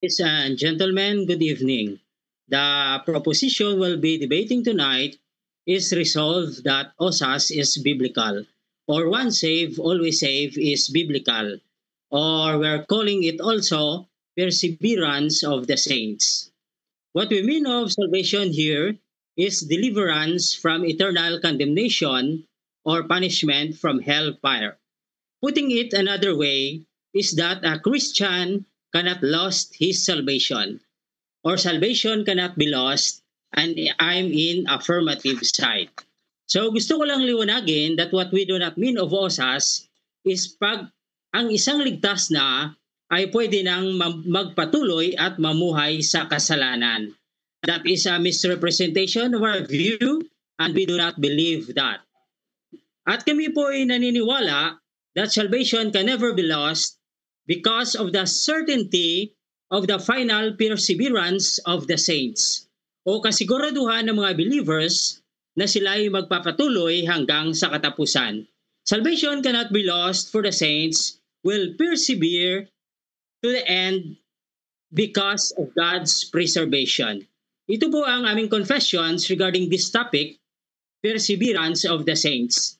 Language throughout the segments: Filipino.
Ladies and gentlemen, good evening. The proposition we'll be debating tonight is resolved that OSAS is biblical, or once saved, always saved is biblical, or we're calling it also perseverance of the saints. What we mean of salvation here is deliverance from eternal condemnation or punishment from hellfire. Putting it another way is that a Christian cannot lose his salvation or salvation cannot be lost, and I'm in affirmative side. So gusto ko lang liwanagin that what we do not mean of OSAS is pag ang isang ligtas na ay pwede nang magpatuloy at mamuhay sa kasalanan. That is a misrepresentation of our view and we do not believe that. At kami po ay naniniwala that salvation can never be lost because of the certainty of the final perseverance of the saints o kasiguraduhan ng mga believers na sila ay magpapatuloy hanggang sa katapusan. Salvation cannot be lost for the saints will persevere to the end because of God's preservation. Ito po ang aming confessions regarding this topic, perseverance of the saints.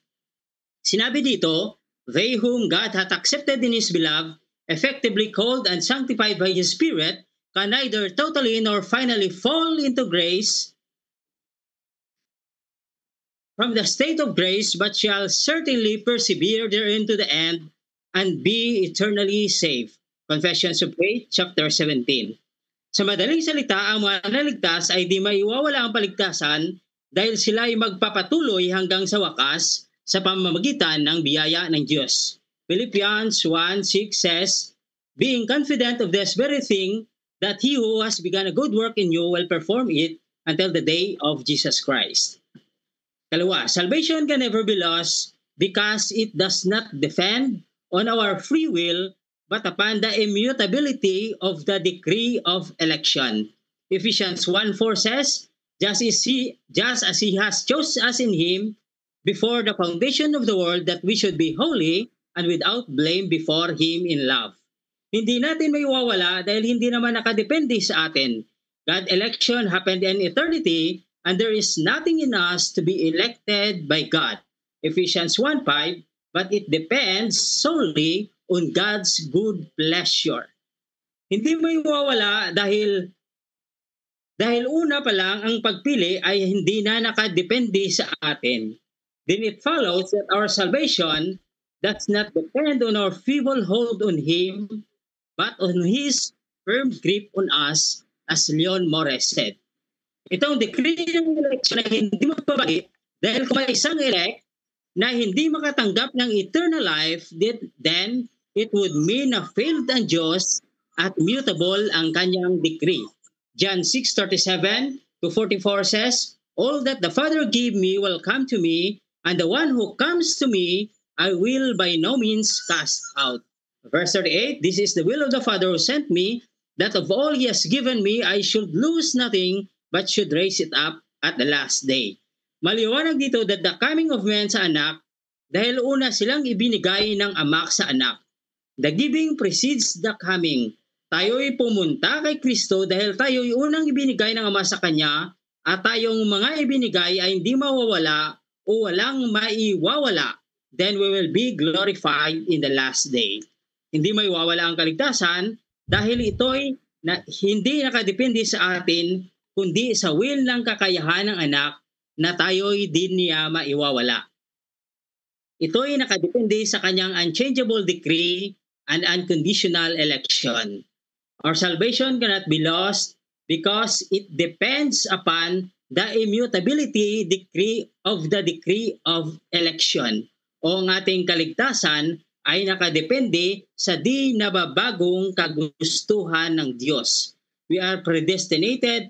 Sinabi dito, they whom God hath accepted in His beloved, effectively called and sanctified by His Spirit, can neither totally nor finally fall into grace from the state of grace, but shall certainly persevere therein to the end and be eternally saved. Confessions of Faith, chapter 17. Sa madaling salita, ang mga naligtas ay di maiwawala ang paligtasan dahil sila ay magpapatuloy hanggang sa wakas sa pamamagitan ng biyaya ng Diyos. Philippians 1:6 says, being confident of this very thing, that he who has begun a good work in you will perform it until the day of Jesus Christ. Kalawa, salvation can never be lost because it does not depend on our free will but upon the immutability of the decree of election. Ephesians 1:4 says, just as he has chosen us in him before the foundation of the world that we should be holy and without blame before him in love. Hindi natin maiwawala dahil hindi naman nakadepende sa atin. God's election happened in eternity and there is nothing in us to be elected by God. Ephesians 1:5, but it depends solely on God's good pleasure. Hindi maiwawala dahil una pa lang ang pagpili ay hindi na nakadepende sa atin. Then it follows that our salvation does not depend on our feeble hold on Him, but on His firm grip on us, as Leon Morris said. Itong decree ng election na hindi magbabago dahil kung may isang elect na hindi makatanggap ng eternal life, then it would mean na failed ang Diyos at mutable ang kanyang decree. John 6:37 to 44 says, all that the Father gave me will come to me, and the one who comes to me I will by no means cast out. Verse 38, this is the will of the Father who sent me, that of all He has given me I should lose nothing, but should raise it up at the last day. Maliwanag dito that the coming of men sa anak, dahil una silang ibinigay ng ama sa anak. The giving precedes the coming. Tayo'y pumunta kay Kristo dahil tayo'y unang ibinigay ng Ama sa Kanya at tayong mga ibinigay ay hindi mawawala o walang maiwawala. Then we will be glorified in the last day. Hindi maiwawala ang kaligtasan dahil ito'y hindi nakadepende sa atin kundi sa will ng kakayahan ng anak na tayo'y din niya maiwawala. Ito'y nakadepende sa kanyang unchangeable decree and unconditional election. Our salvation cannot be lost because it depends upon the immutability decree of election. O ang ating kaligtasan ay nakadepende sa di nababagong kagustuhan ng Diyos. We are predestinated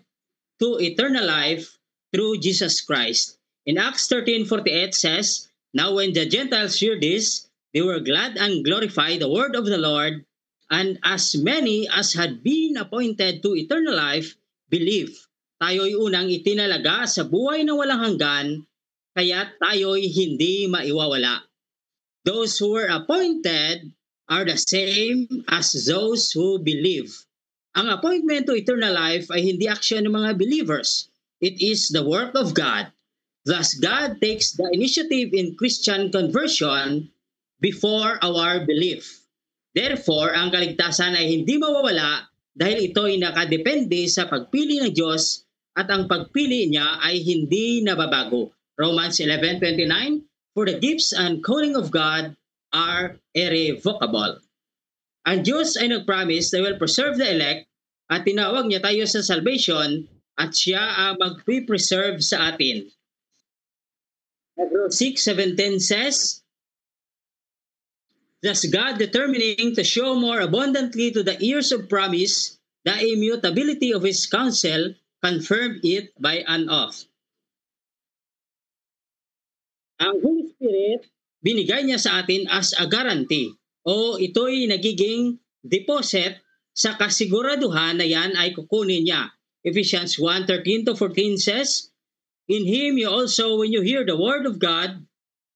to eternal life through Jesus Christ. In Acts 13:48 says, now when the Gentiles heard this, they were glad and glorified the word of the Lord, and as many as had been appointed to eternal life, believe. Tayo'y unang itinalaga sa buhay na walang hanggan, kaya tayo'y hindi maiwawala. Those who were appointed are the same as those who believe. Ang appointment to eternal life ay hindi aksyon ng mga believers. It is the work of God. Thus, God takes the initiative in Christian conversion before our belief. Therefore, ang kaligtasan ay hindi mawawala dahil ito ay nakadepende sa pagpili ng Diyos at ang pagpili niya ay hindi nababago. Romans 11:29, for the gifts and calling of God are irrevocable. Ang Diyos ay nag-promise na will preserve the elect at tinawag niya tayo sa salvation at siya ang mag-preserve sa atin. Hebrews 6:17 says, thus God determining to show more abundantly to the heirs of promise the immutability of his counsel, confirmed it by an oath. Ang Holy Spirit, binigay niya sa atin as a guarantee o ito'y nagiging deposit sa kasiguraduhan na yan ay kukunin niya. Ephesians 1:13-14 says, in Him you also, when you hear the word of God,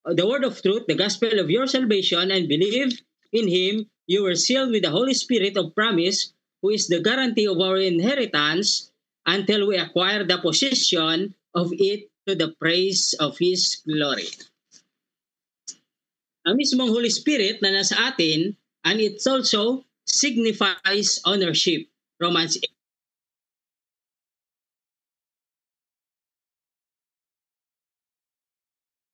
the word of truth, the gospel of your salvation, and believe in Him, you were sealed with the Holy Spirit of promise, who is the guarantee of our inheritance until we acquire the possession of it to the praise of His glory. Ang mismong Holy Spirit na nasa atin, and it also signifies ownership. Romans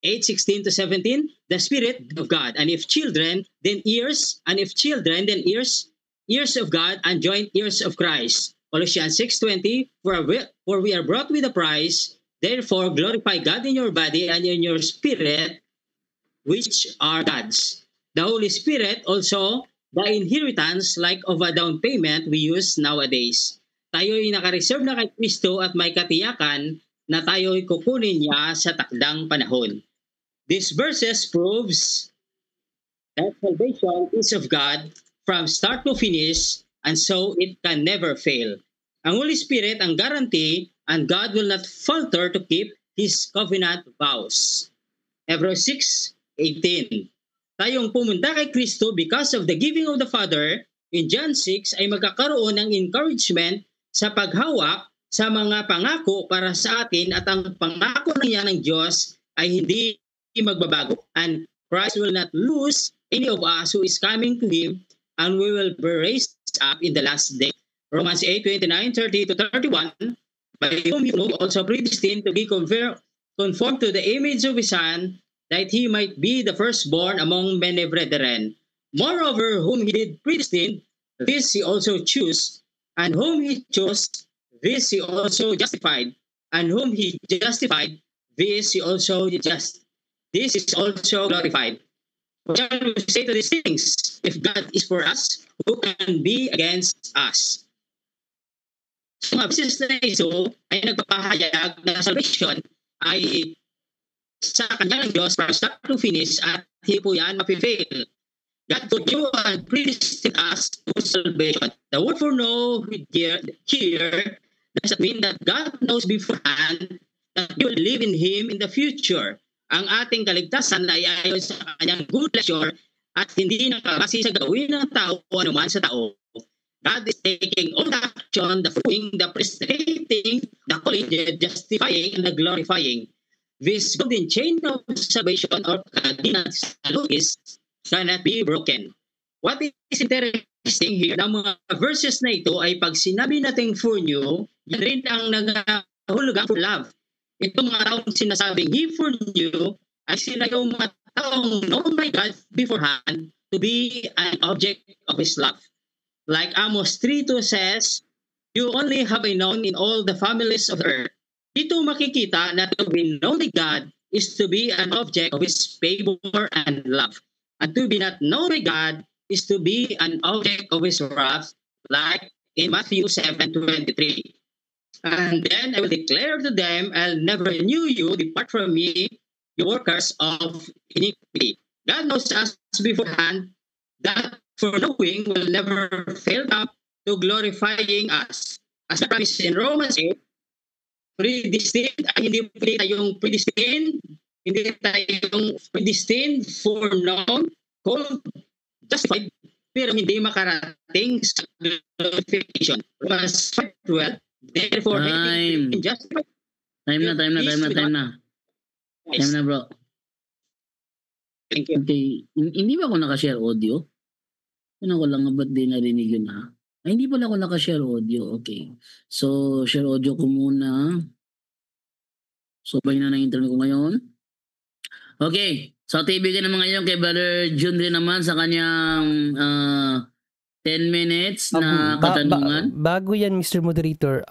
8:16-17, the Spirit of God, and if children, then heirs, and if children, then heirs, heirs of God, and joint heirs of Christ. Colossians 6:20, for we are brought with a price, therefore glorify God in your body and in your spirit, which are God's. The Holy Spirit also, the inheritance like of a down payment we use nowadays. Tayo'y nakareserve na kay Kristo at may katiyakan na tayo'y kukunin niya sa takdang panahon. These verses proves that salvation is of God from start to finish, and so it can never fail. Ang Holy Spirit ang guarantee, and God will not falter to keep His covenant vows. Hebrews 6:18. Tayong pumunta kay Kristo because of the giving of the Father in John 6 ay magkakaroon ng encouragement sa paghawak sa mga pangako para sa atin, at ang pangako niya ng Diyos ay hindi magbabago. And Christ will not lose any of us who is coming to Him, and we will be raised up in the last day. Romans 8:29-30-31, by whom you also predestined to be conformed to the image of His Son, that He might be the firstborn among many brethren. Moreover, whom He did predestine, this He also chose, and whom He chose, this He also justified, and whom He justified, this He also this is also glorified. What shall we say to these things? If God is for us, who can be against us? So, mga business na ito ay nagpapahayag na salvation ay sa kanya ng Diyos from start to finish, at hindi po yan mapifail. God for you and predestined us to salvation. The word for know here does not mean that God knows beforehand that you will live in Him in the future. Ang ating kaligtasan ay ayon sa kanyang good pleasure at hindi nakabase sa gawin ng tao o anuman sa tao. God is taking all the action, the fruiting, the predestinating, the calling, the justifying, and the glorifying. This golden chain of salvation or kadina sa Lucas cannot be broken. What is interesting here, ng mga verses na ito ay pag sinabi natin for you, yan rin ang nagahulugan for love. Itong mga taong sinasabing He foreknew ay sila yung mga taong known by God beforehand to be an object of His love. Like Amos 3:2 says, you only have a known in all the families of the earth. Dito makikita na to be known by God is to be an object of His favor and love. And to be not known by God is to be an object of His wrath, like in Matthew 7:23. And then I will declare to them, I'll never knew you, depart from me, you workers of iniquity. God knows us beforehand, that for knowing will never fail up to glorifying us. As promised in Romans 8, predestined ay hindi tayong predestined, hindi tayong predestined, foreknown, called, justified, pero hindi makarating sa glorification. Romans 5:12, therefore, Time. just Time na, bro. Thank you. Okay. Hindi ba ako nakashare audio? Ano ko lang, ba't di narinig yun ha? Ay, hindi pala ako nakashare audio. Okay. So, share audio ko muna. So, bay na ng internet ko ngayon. Okay. So, TV ka naman ngayon kay Brother Jun rin naman sa kanyang 10 minutes na katanungan. Bago yan, Mr. Moderator,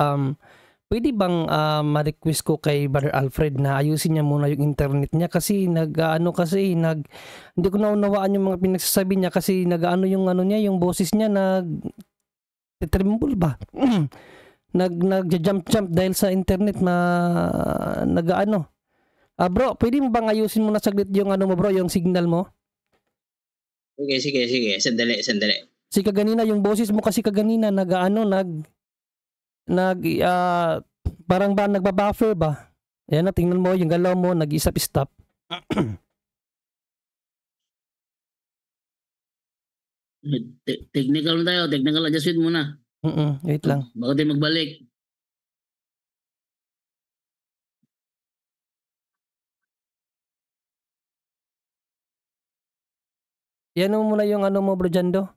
pwede bang ma-request ko kay Brother Alfred na ayusin niya muna yung internet niya kasi hindi ko naunawaan yung mga pinagsasabi niya kasi yung boses niya tremble ba? Nag-jump dahil sa internet na bro, pwede mo bang ayusin mo na saglit yung mo bro, yung signal mo? Sige. Sandali. Kasi kaganina yung boses mo kasi kaganina parang ba nagbabuffer ba? Ayan na, tingnan mo yung galaw mo, nag-stop. Technical tayo, technical adjustment muna. Wait lang. Baka tayo magbalik. Yan mo muna yung mo bro Jando.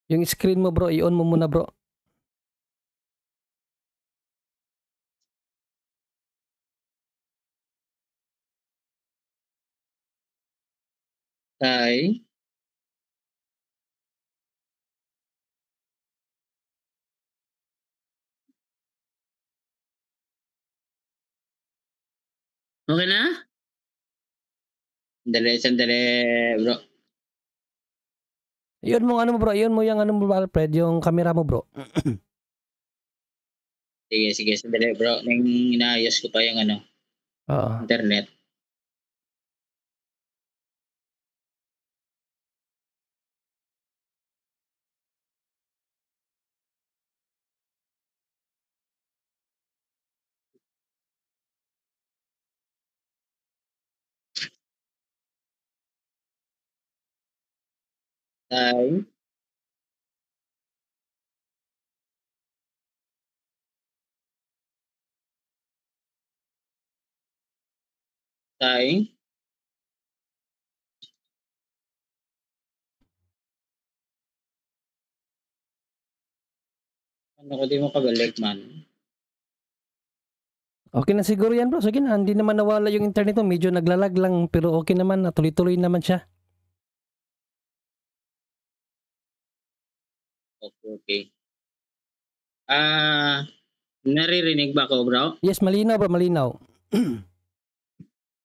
Yung screen mo bro, i-on mo muna bro. Tay. Okay na? Sandali, bro. I-on mo bro, i-on mo yung mo Alfred, yung camera mo bro. Sige, sandali, bro. Nang inaayos ko pa yung internet. Tay. Ano ko di mo kabalik man? Okay na siguro yan bro. Sige na, hindi naman nawala yung internet mo. Medyo naglalag lang pero okay naman. Tuloy-tuloy naman siya. Okay. Naririnig ba ako bro? Yes, malinaw bro, malinaw.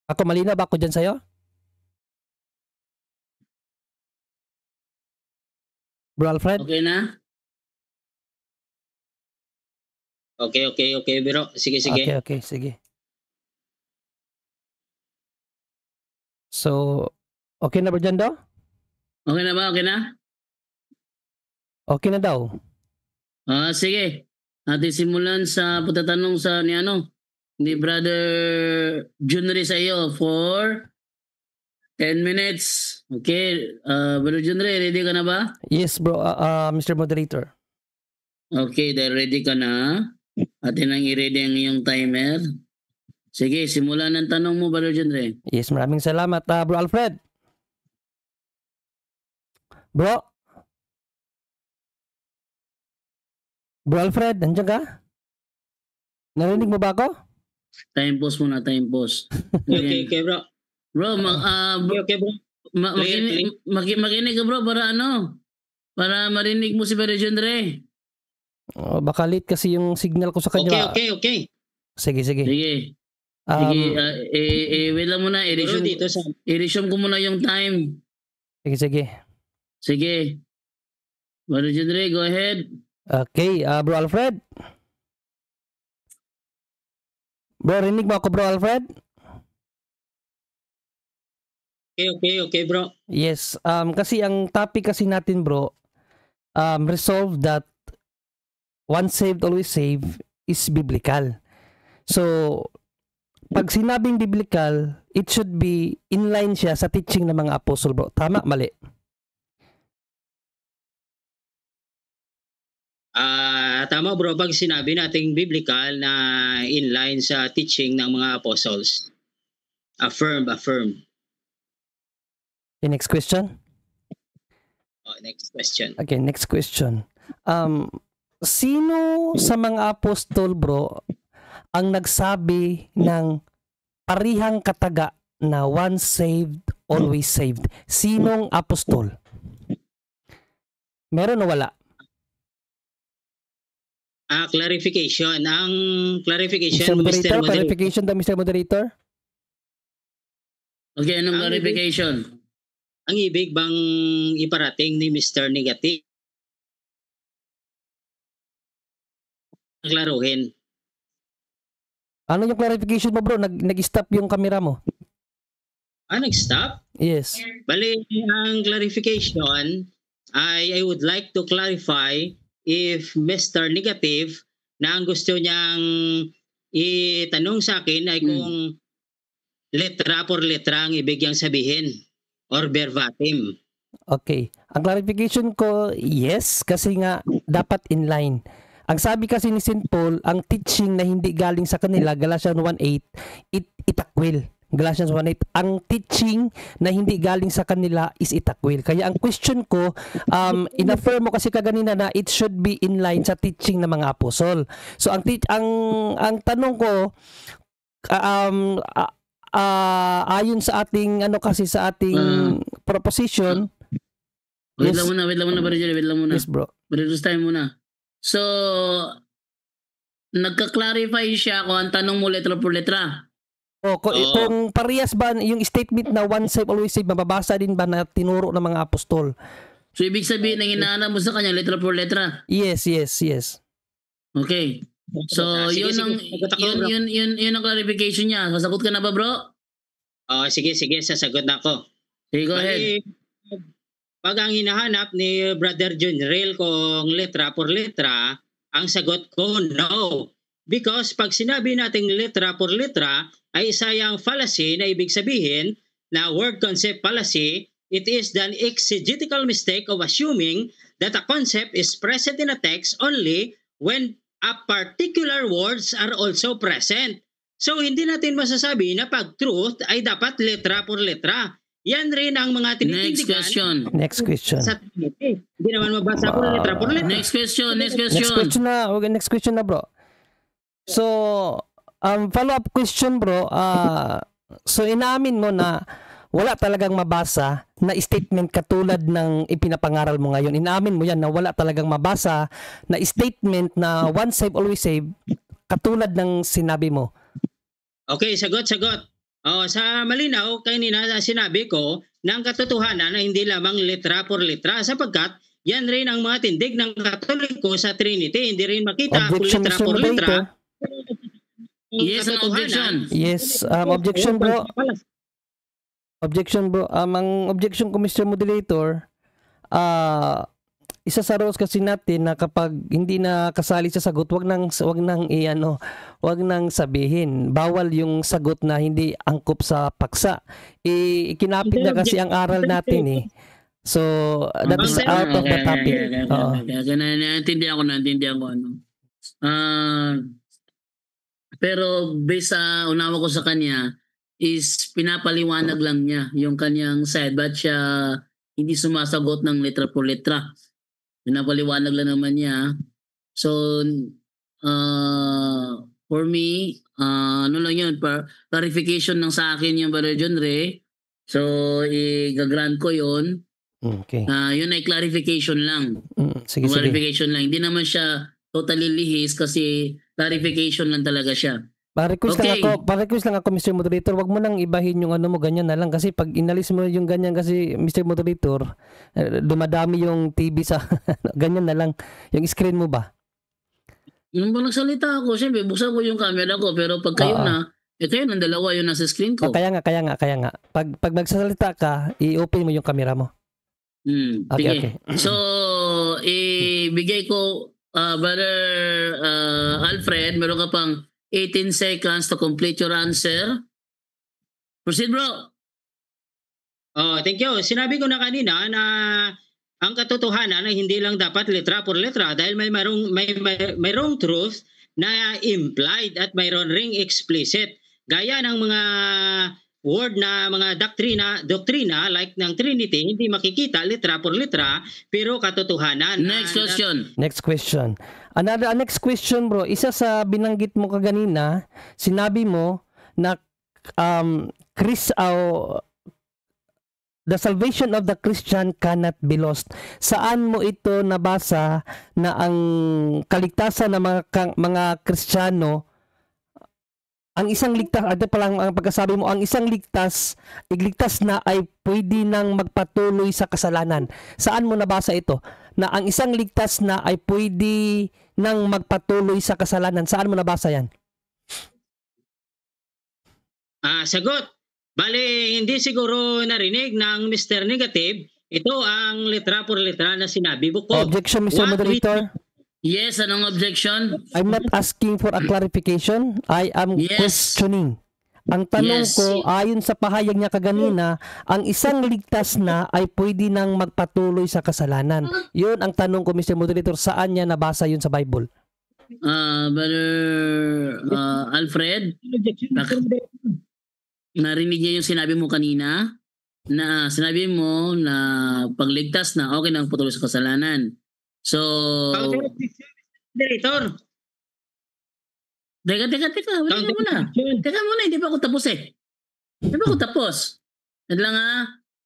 Ako malinaw ba ako dyan sa'yo? Bro Alfred? Okay na? Okay, bro. Sige. Okay, sige. So, okay na bro Jando? Okay na ba? Okay na? Okay na daw. Sige. Ating simulan sa pagtatanong ni Brother Junry sa iyo for 10 minutes. Okay. Brother Junry, ready ka na ba? Yes bro, Mr. Moderator. Okay, dahil ready ka na. Atin ang i-ready ang iyong timer. Sige, simulan ng tanong mo, Brother Junry. Yes, maraming salamat. Bro Alfred. Bro Alfred, nandiyan ka? Narinig mo ba ako? Time pause muna, time pause. Okay, bro. Bro, Okay, bro. makinig ka bro para marinig mo si Brother Junry. Baka late kasi yung signal ko sa kanya. Okay. Sige. Sige, wait lang muna. I-resume ko muna yung time. Sige. Sige. Brother Junry, go ahead. Okay, Bro Alfred. Bro, rinig mo ako Bro Alfred? Okay, bro. Yes, kasi ang topic kasi natin bro, resolve that once saved, always saved is biblical. So, pag sinabing biblical, it should be inline siya sa teaching ng mga apostle, bro. Tama, mali? Tama bro, pag sinabi nating biblical na inline sa teaching ng mga apostles. Affirm. Okay, next question. Next question. Okay, next question. Sino sa mga apostol, bro, ang nagsabi ng parihang kataga na once saved, always saved? Sinong apostol? Meron o wala? Clarification. Ang Mr. clarification, Moderator, Mr. Moderator. clarification daw, Mr. Moderator. Okay, anong clarification? Ang ibig bang iparating ni Mr. Negative? Klaruhin. Ano yung clarification mo, bro? Nag-stop yung camera mo. Nag-stop? Yes. Bali, ang clarification I would like to clarify if Mr. Negative na ang gusto niyang itanong sa akin ay kung letra por letra ang ibig niyang sabihin or verbatim. Okay. Ang clarification ko, yes, kasi nga dapat inline. Ang sabi kasi ni St. Paul, ang teaching na hindi galing sa kanila, Galatians 1:8, itakwil. Galatians 1:8, ang teaching na hindi galing sa kanila is itakwil. Kaya ang question ko, in-affirm mo kasi kaganina na it should be in line sa teaching ng mga apostol. So ang tanong ko, ayon sa ating sa ating proposition. Wait lang muna, Brother. Wait lang muna. Yes, bro. Brother, tayo muna. So, nagka-clarify siya kung ang tanong mo letra por letra. Kung parehas ba yung statement na once saved, always saved, mababasa din ba na tinuro ng mga apostol? So, ibig sabihin na hinahanap mo sa kanya letra por letra? Yes. Okay. So, yun ang clarification niya. Sasagot ka na ba, bro? Sige, sasagot na ako. Okay, go ahead. Pag ang hinahanap ni Brother Junril kung letra por letra, ang sagot ko, no. Because pag sinabi nating letra por letra, ay isa yung fallacy na ibig sabihin na word concept fallacy. It is the exegetical mistake of assuming that a concept is present in a text only when a particular words are also present. So hindi natin masasabi na pag truth ay dapat letra por letra. Yan rin ang mga tinitindigan. Next question. Sa Trinity. Hindi naman mabasa po letra por letra. Next question. Next question na, bro. So, follow-up question, bro. So, inaamin mo na wala talagang mabasa na statement katulad ng ipinapangaral mo ngayon. Inaamin mo yan na wala talagang mabasa na statement na once saved, always saved katulad ng sinabi mo. Okay, sagot. Sa malinaw, kanina sinabi ko ng katotohanan na hindi lamang letra por letra sapagkat yan rin ang mga tindig ng Katoliko sa Trinity. Hindi rin makita kung letra por letra. Yes, an objection. Yes, objection, bro. Objection, bro. Ang objection ko, Mr. Moderator, isa sa rules kasi natin na kapag hindi na kasali sa sagot, wag nang sabihin. Bawal yung sagot na hindi angkop sa paksa. Ikinapit na kasi ang aral natin eh. So, that is out of the topic. Naintindihan ko. Pero based sa unawa ko sa kanya is pinapaliwanag lang niya yung kanyang side, but siya hindi sumasagot ng letra por letra. Pinapaliwanag lang naman niya. So, for me, ano lang yun, clarification lang sa akin yung Brother John Ray. So, i-grant ko yun. Okay. Yun ay clarification lang. Sige. Clarification lang. Hindi naman siya totally lihis kasi clarification lang talaga siya. Pa-request lang ako, Mr. Moderator, wag mo nang ibahin yung ano mo, ganyan na lang. Kasi pag inalis mo yung ganyan kasi, Mr. Moderator, dumadami yung TV sa, ganyan na lang. Yung screen mo ba? Yung pag nagsalita ako, siyempre, buksan ko yung camera ko, pero pag kayo kayo ng dalawa yung nasa screen ko. Kaya nga. Pag nagsasalita ka, i-open mo yung camera mo. Okay. So, ibigay ko, Brother Alfred, meron ka pang 18 seconds to complete your answer. Proceed, bro. Oh, thank you. Sinabi ko na kanina na ang katotohanan ay hindi lang dapat letra por letra dahil may wrong truth na implied at mayroon ring explicit. Gaya ng mga word na mga doktrina like ng Trinity, hindi makikita letra por letra pero katotohanan. Next question. Next question. Next question, bro. Isa sa binanggit mo kaganina, sinabi mo na the salvation of the Christian cannot be lost. Saan mo ito nabasa na ang kaligtasan ng mga Kristiyano, ang isang ligtas, ito palang ang pagkasabi mo, ang isang ligtas na ay pwede nang magpatuloy sa kasalanan. Saan mo nabasa ito? Na ang isang ligtas na ay pwede nang magpatuloy sa kasalanan. Saan mo nabasa yan? Sagot. Bale, hindi siguro narinig ng Mr. Negative. Ito ang letra por letra na sinabi ko. Objection, Mr. Moderator. Yes, anong objection? I'm not asking for a clarification. I am questioning. Ang tanong ko, ayon sa pahayag niya kaganina, ang isang ligtas na ay pwede nang magpatuloy sa kasalanan. Yun ang tanong ko, Mr. Moderator. Saan niya nabasa yun sa Bible? Brother Alfred, narinig niya yung sinabi mo kanina na sinabi mo na pagligtas na okay nang patuloy sa kasalanan. So, Moderator. Teka, wala ka muna. Teka muna, hindi pa ako tapos eh. Hindi pa ako tapos.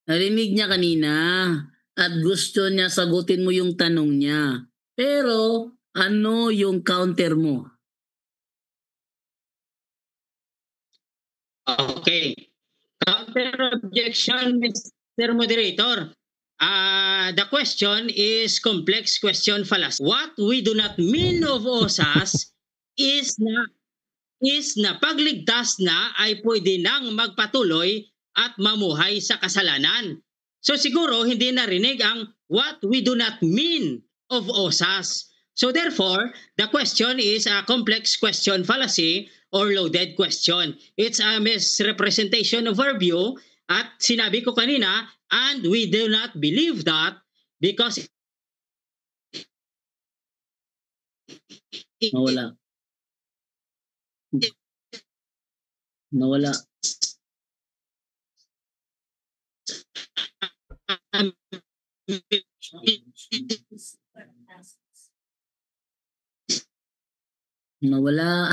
Narinig niya kanina at gusto niya sagutin mo yung tanong niya. Pero, ano yung counter mo? Okay. Counter objection, Mr. Moderator. The question is complex question fallacy. What we do not mean of osas is na pagligtas na ay pwede nang magpatuloy at mamuhay sa kasalanan. So siguro hindi narinig ang what we do not mean of osas. So therefore, the question is a complex question fallacy or loaded question. It's a misrepresentation of our view at sinabi ko kanina, and we do not believe that because Nawala.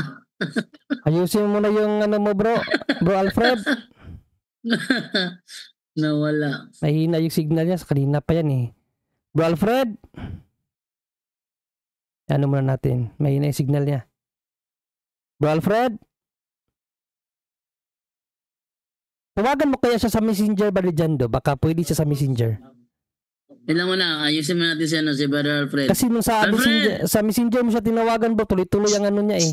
Ayusin mo na yung ano mo, bro. Bro Alfred. Nawala. Mahina yung signal niya. Kanina pa yan eh. Bro Alfred. Ano muna natin. Mahina yung signal niya. Bro Alfred. Tawagan mo kaya siya sa Messenger, Barijando. Baka pwede siya sa Messenger. Ilan mo na, ayusin mo natin si Brother Alfred. Kasi nung sa Messenger mo siya tinawagan, bro, tuloy-tuloy ang ano niya eh.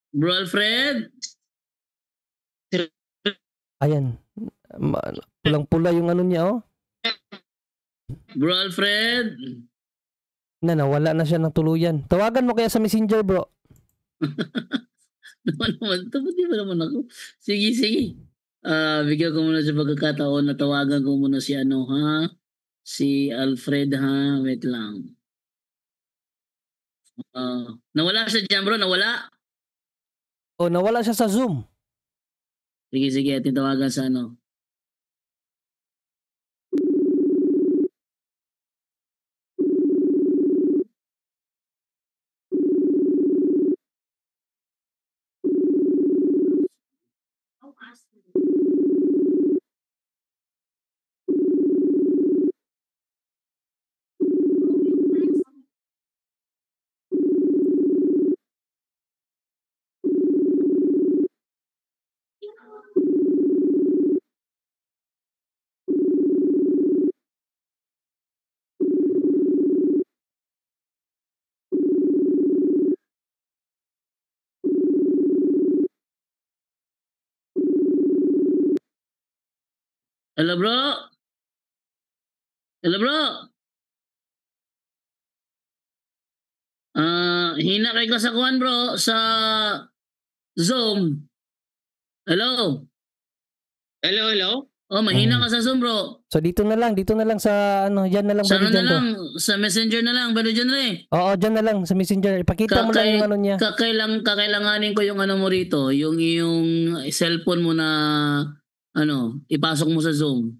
Bro Alfred? Ayan. Pulang-pula yung ano niya, oh. Bro Alfred? Nawala na siya ng tuluyan. Tawagan mo kaya sa Messenger, bro. Di ba naman ako? Sige. Bigyan ko muna sa pagkakataon na tawagan ko muna si si Alfred ha. Wait lang. Nawala siya dyan, bro? Nawala? Nawala siya sa Zoom. Sige, ating tawagan sa Hello, bro? hina kay ka sa kuan bro, sa Zoom. Hello? Hello? Oh, mahina ka sa Zoom bro. So dito na lang sa yan na lang Sa Brother ano na John to. lang, sa Messenger na lang, Brother John Ray. Oo, dyan na lang sa Messenger. Ipakita mo lang yung ano niya. Kakailanganin ko yung ano mo rito, yung cellphone mo na ipasok mo sa Zoom.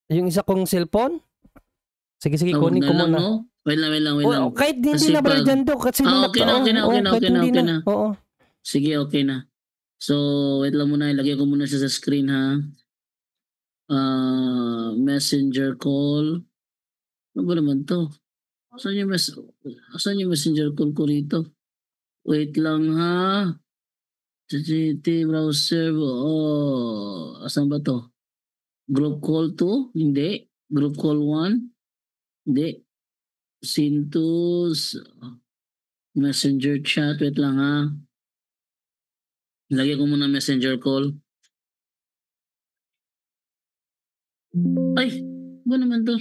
Yung isa kong cellphone? Sige, Oh, kunin ko lang, muna. no? Wait lang. Oh, kahit hindi Kasi na Brother John to. Kasi okay na. Oo. Sige, okay na. So, wait lang muna. Ilagay ko muna siya sa screen, ha? Messenger call. Ano ba naman to? Asan yung messenger call ko rito? Wait lang, ha? GT browser. Oh, asan ba to? Group call 2? Hindi. Group call 1? Hindi. Sintus. Messenger chat. Wait lang, ha? Lagay ko muna messenger call. Ay, ba naman to?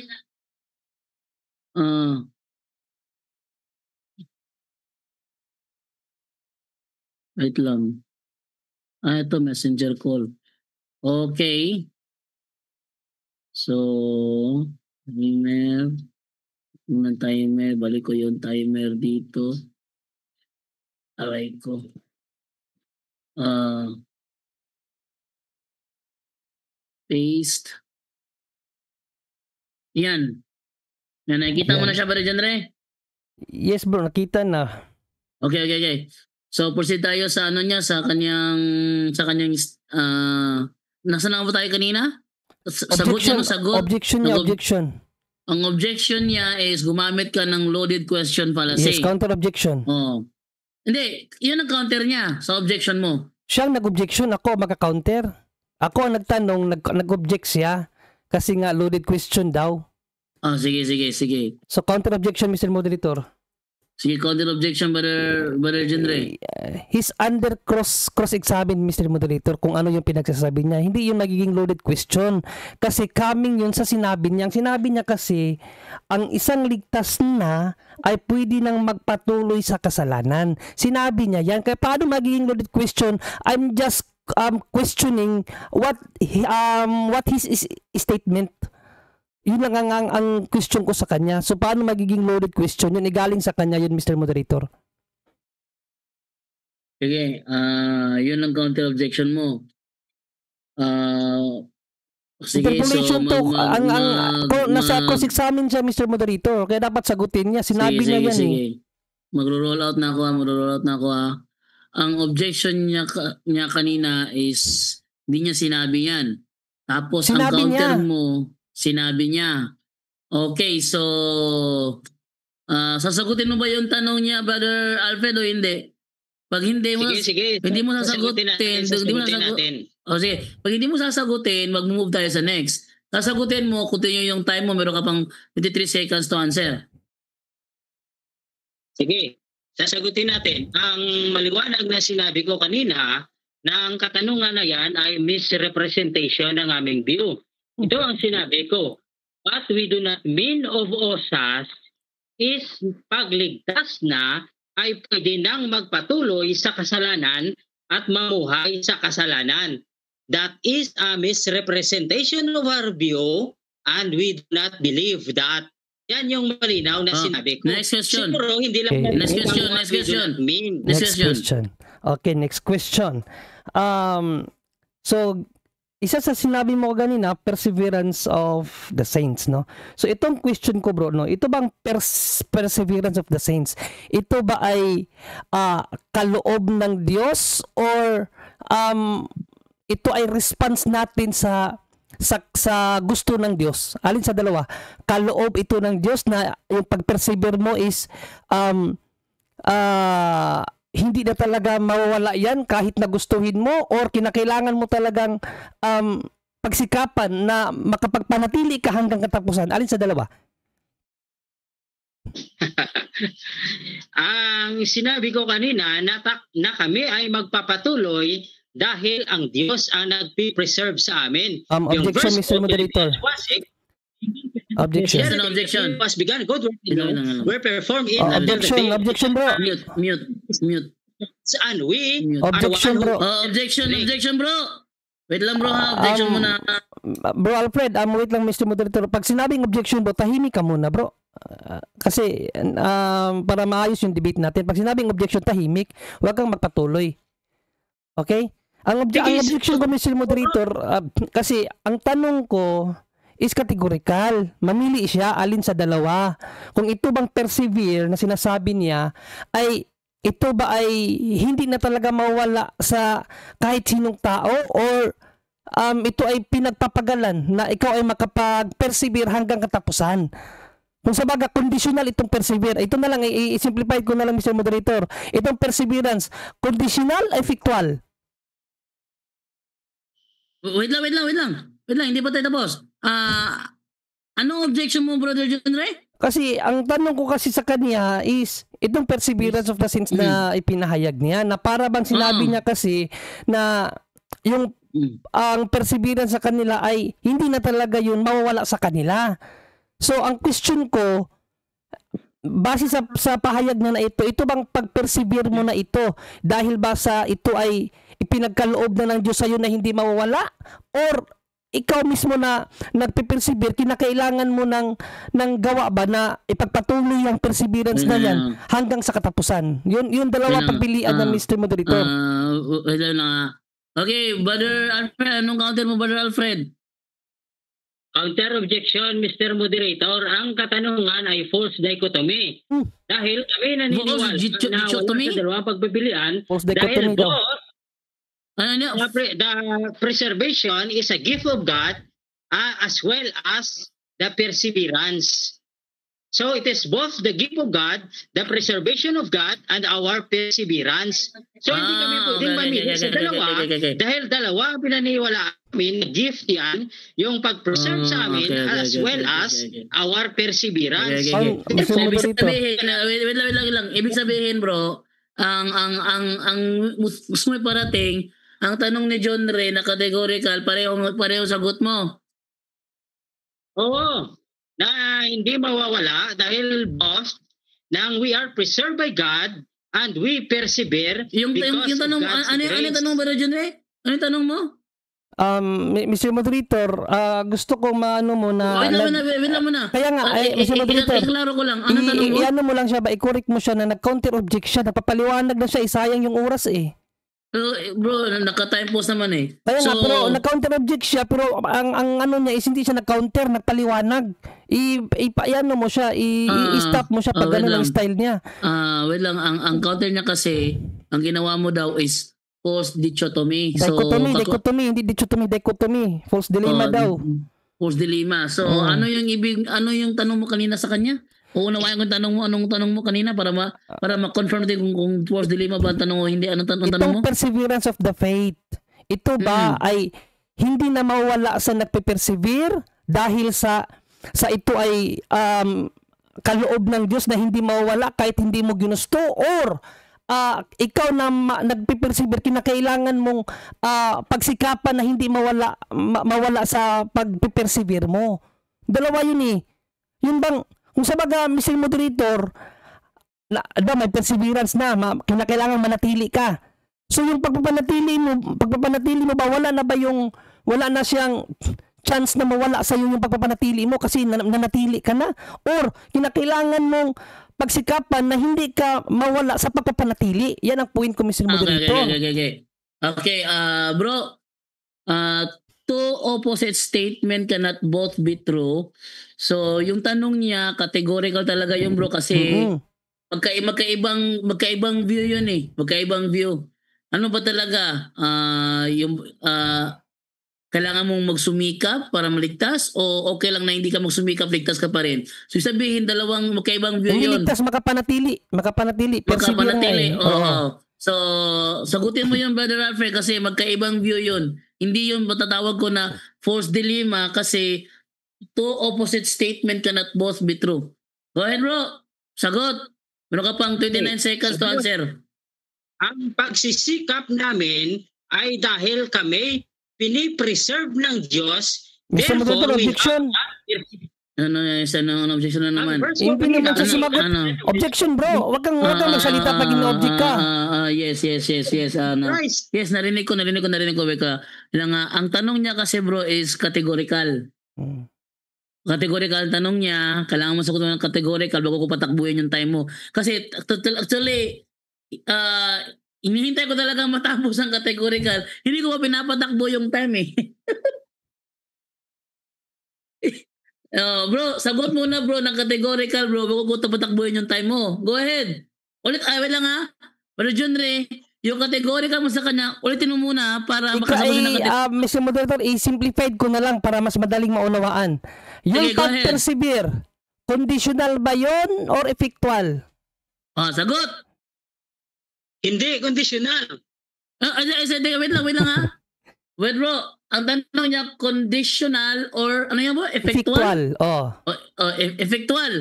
Wait lang. Ito messenger call. Okay. So, timer. Balik ko yung timer dito. Aray ko. Paste. Yan. Nakikita mo na siya ba rin dyan, Re? Yes bro, nakita na. Okay. So, proceed tayo sa sa kanyang nasa na ba tayo kanina? Objection. Ang objection niya is gumamit ka ng loaded question fallacy. Yes, counter objection. Oh. Hindi, yun ang counter niya sa objection mo. Siyang nag-objection, ako maka-counter. Ako ang nagtanong, nag-object siya kasi nga loaded question daw. Oh, sige. So counter objection, Mr. Moderator. Sige, counter objection, Brother Genre. He's under cross-examine, Mr. Moderator, kung ano yung pinagsasabi niya. Hindi yung magiging loaded question. Kasi coming yun sa sinabi niya. Ang sinabi niya kasi, ang isang ligtas na ay pwede nang magpatuloy sa kasalanan. Sinabi niya yan. Kaya paano magiging loaded question? I'm just questioning what his statement. Yun lang ang question ko sa kanya. So, paano magiging loaded question? Yun, igaling sa kanya yun, Mr. Moderator. Sige, yun ang counter objection mo. Sige, interpolation so nasa cross-examine siya, Mr. Moderator. Kaya dapat sagutin niya. Sinabi niya yan. Sige. Magro-roll out na ako ha. Ang objection niya kanina is hindi niya sinabi yan. Tapos Sinabi ang counter niya. mo, sinabi niya. Okay, so sasagutin mo ba yung tanong niya, Brother Alfred, o hindi? Pag hindi mo hindi mo sasagutin, O sige, pag hindi mo sasagutin, mag-move tayo sa next. Sasagutin mo, continue yung time mo, meron ka pang 23 seconds to answer. Sige, sasagutin natin. Ang maliwanag na sinabi ko kanina na ang katanungan na yan ay misrepresentation ng aming view. Ito ang sinabi ko. What we do not mean of OSAS is pagligtas na ay pwede nang magpatuloy sa kasalanan at mamuhay sa kasalanan. That is a misrepresentation of our view and we do not believe that. Yan yung malinaw na sinabi ko. Next question. Siguro hindi lang Okay. Next question. Next question. Okay, next question. So, isa sa sinabi mo kanina, perseverance of the saints, no? So, itong question ko, bro, no? Ito bang perseverance of the saints? Ito ba ay kaloob ng Diyos or ito ay response natin sa gusto ng Diyos? Alin sa dalawa? Kaloob ito ng Diyos na yung pag-persevere mo is hindi na talaga mawawala yan kahit na gustuhin mo, or kinakailangan mo talagang pagsikapan na makapagpanatili ka hanggang katapusan? Alin sa dalawa? Ang sinabi ko kanina na kami ay magpapatuloy dahil ang Diyos ang nagpi-preserve sa amin. Objection, Mr. Moderator. Objection. Yes, an objection. Was begun, good work Ilang. were performed in Objection bro. Mute. and we Mute. Objection bro. Objection bro. Wait lang bro ha, objection muna. Bro Alfred, wait lang Mr. Moderator. Pag sinabing objection bro, tahimik ka muna bro. Kasi para maayos yung debate natin. Pag sinabing objection, tahimik. Huwag kang magpatuloy. Okay? Ang objection ko Mr. Moderator, kasi ang tanong ko is categorical. Mamili siya alin sa dalawa. Kung ito bang persevere na sinasabi niya ay ito ba ay hindi na talaga mawala sa kahit sinong tao or ito ay pinagpapagalan na ikaw ay makapag-persevere hanggang katapusan. Kung sa baga, conditional itong persevere. Ito na lang, i-simplify ko na lang Mr. Moderator. Itong perseverance, conditional, effectual. Wait lang. Hindi pa tayo tapos. Anong objection mo, Brother John Ray? Kasi ang tanong ko kasi sa kanya is itong perseverance of the saints na ipinahayag niya na para bang sinabi niya kasi na yung ang perseverance sa kanila ay hindi na talaga yun mawawala sa kanila. So ang question ko base sa pahayag na ito bang pag-persevere mo na ito dahil ba sa ito ay ipinagkaloob na ng Diyos sa iyo na hindi mawawala or ikaw mismo na nagpe-persevere, kinakailangan mo ng gawa ba na ipagpatuloy ang perseverance na yan hanggang sa katapusan. Yun dalawa pagpilian ng Mr. Moderator. Okay, Brother Alfred, anong counter mo, Brother Alfred? Counter objection, Mr. Moderator, ang katanungan ay false dichotomy. Dahil kami naniniwala na wala sa dalawang pagpipilian dahil both the preservation is a gift of God as well as the perseverance. So it is both the gift of God, the preservation of God, and our perseverance. So hindi kami pwedeng mamili sa dalawa dahil dalawa ang pinaniwala amin, gift yan, yung pag-preserve sa amin as well as our perseverance. Wait lang. Ibig sabihin bro, ang gusto mo parating, ang tanong ni John Ray na categorical, pareho sagot mo. Oo. Na hindi mawawala dahil both nang we are preserved by God and we persevere because tanong, of God's ano grace. Tanong ba John Ray? Ano yung tanong mo? Mr. Moderator, gusto ko maano mo na wait lang muna. Kaya nga Mr. Moderator, iklaro ko lang. Ano tanong mo? Iano mo lang siya ba, i-correct mo siya na nag-counter objection siya, napapaliwanag na siya, isayang yung oras eh. Bro, naka-time pause naman eh. Kaya nga, pero nag-counter object siya, pero ang ano niya is hindi siya nag-counter, nagpaliwanag. Iano mo siya, i-stop mo siya pag ano ang style niya. Wait lang, ang counter niya kasi, ang ginawa mo daw is false dichotomy. Dichotomy, hindi dichotomy, false dilemma daw. False dilemma. So, ano yung tanong mo kanina sa kanya? Uunawain ko anong tanong mo kanina para ma-confirm natin kung false dilemma ba ang tanong o hindi. Anong tanong mo? Itong perseverance of the faith. Ito ba ay hindi na mawala sa nagpe-persevere dahil sa ito ay kaloob ng Diyos na hindi mawala kahit hindi mo ginusto, or ikaw na nagpe-persevere, kinakailangan mong pagsikapan na hindi mawala sa pagpe-persevere mo. Dalawa yun eh. Yun bang kung sa baga, Mr. Moderator, may perseverance na, kinakailangan manatili ka. So yung pagpapanatili mo ba, wala na siyang chance na mawala sa iyo yung pagpapanatili mo kasi nanatili ka na? Or kinakailangan mong pagsikapan na hindi ka mawala sa pagpapanatili? Yan ang point ko, Mr. Moderator. Okay, bro, two opposite statement cannot both be true. So, yung tanong niya, categorical talaga yung bro kasi magkaibang view yun eh. Magkaibang view. Ano ba talaga? Kailangan mong magsumikap para maligtas o okay lang na hindi ka magsumikap, ligtas ka pa rin? So, sabihin, dalawang magkaibang view hindi yun. Hindi ligtas, makapanatili. Makapanatili, oo. So, sagutin mo yun, Brother Alfred, kasi magkaibang view yun. Hindi yun matatawag ko na false dilemma kasi two opposite statement cannot both be true. Go ahead, bro. Sagot. Meron ka pang 29 seconds to answer. Ang pagsisikap namin ay dahil kami pinipreserve ng Diyos. Mr. Moderator, Ano objection na naman? Hindi naman siya sumagot. Objection, bro. Wag kang magsalita pag in-object ka. Yes. Christ. Yes, narinig ko. Beka. Ang tanong niya kasi bro is categorical. Categorical ang tanong niya, kailangan mo sagot mo ng categorical bago ko patakbuhin yung time mo. Kasi actually, inihintay ko talaga matapos ang categorical. Hindi ko pa pinapatakbo yung time eh. Bro, sagot muna bro ng categorical bro bago ko patakbuhin yung time mo. Go ahead. Wait lang ha. Pero John Ray, yung categorical mo sa kanya, ulitin mo muna para makasagot ng categorical. Mr. Moderator, i-simplified ko na lang para mas madaling maunawaan. Yung pag-persevere, conditional ba yun or effectual? Sagot. Hindi, conditional. Wait lang ha. Wait bro, ang tanong niya conditional or ano yan bro? Effectual? Effectual.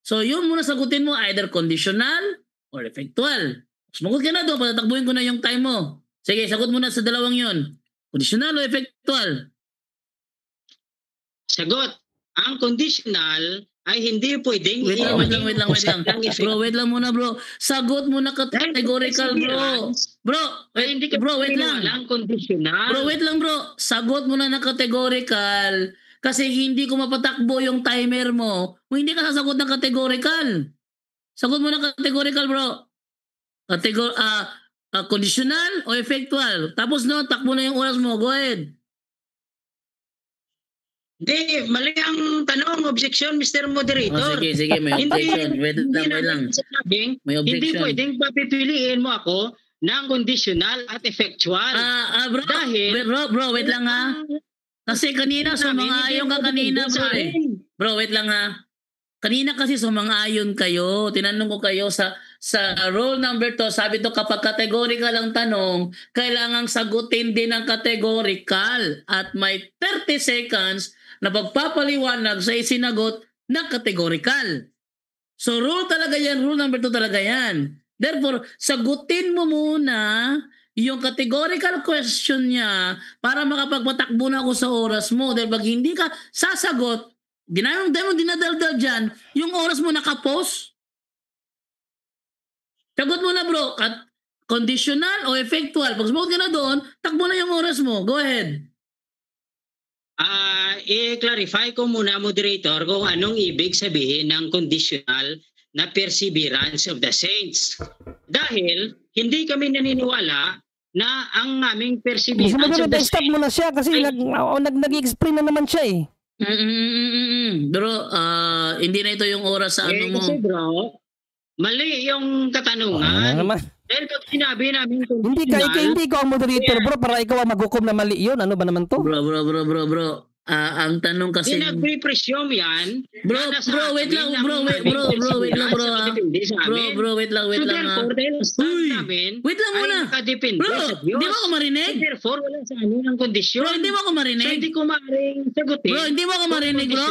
So yun muna sagutin mo, either conditional or effectual. Sumagot ka na doon, patatakbuhin ko na yung time mo. Sige, sagot mo na sa dalawang yun. Conditional o effectual? Sagot. Ang conditional ay hindi pwedeng Wait lang. Bro, wait lang muna bro. Sagot mo na categorical bro. Bro, wait lang. Conditional. Bro, wait lang bro. Sagot mo na categorical kasi hindi ko mapatakbo yung timer mo. Kung hindi ka sasagot ng categorical. Sagot mo na categorical bro. Conditional o effectual. Tapos no, takbo na yung oras mo. Go ahead. Hindi, mali ang tanong, objection, Mr. Moderator. Sige, may objection. Wait lang. May objection. Hindi pwedeng papipiliin mo ako ng conditional at effectual. Bro, dahil, bro, wait lang ha. Kasi kanina sumang-ayon ka kanina bro eh. Bro, wait lang ha. Kanina kasi sumang-ayon kayo. Tinanong ko kayo sa rule number 2, sabi to kapag categorical ang tanong, kailangang sagutin din ang categorical at may 30 seconds na pagpapaliwanag sa isinagot na categorical. So rule talaga yan, rule number 2 talaga yan. Therefore, sagutin mo muna yung categorical question niya para makapagpatakbo na ako sa oras mo. Dahil pag hindi ka sasagot, dinadaldal dyan, yung oras mo nakapos. Sagot mo na bro, conditional o effectual. Pag sumagot ka na doon, takbo na yung oras mo. Go ahead. I-clarify ko muna, moderator, kung anong ibig sabihin ng conditional na perseverance of the saints. Dahil hindi kami naniniwala na ang aming perseverance of the saints... Stop mo na siya kasi nag-explain na naman siya eh. Bro, hindi na ito yung oras sa ano mo. Kasi bro, mali yung katanungan. Dahil pag sinabi namin hindi ko ang moderator bro para ikaw ang maghukom na mali yun. Ano ba naman to? Bro. Ang tanong kasi pinag-presume yan. Bro, wait lang bro. Wait lang muna. Bro, hindi mo ako marinig? Therefore, wala sa amin ang kondisyon. Bro, hindi mo ako marinig? So, hindi ko maaaring sagutin. Bro, hindi mo ako marinig bro.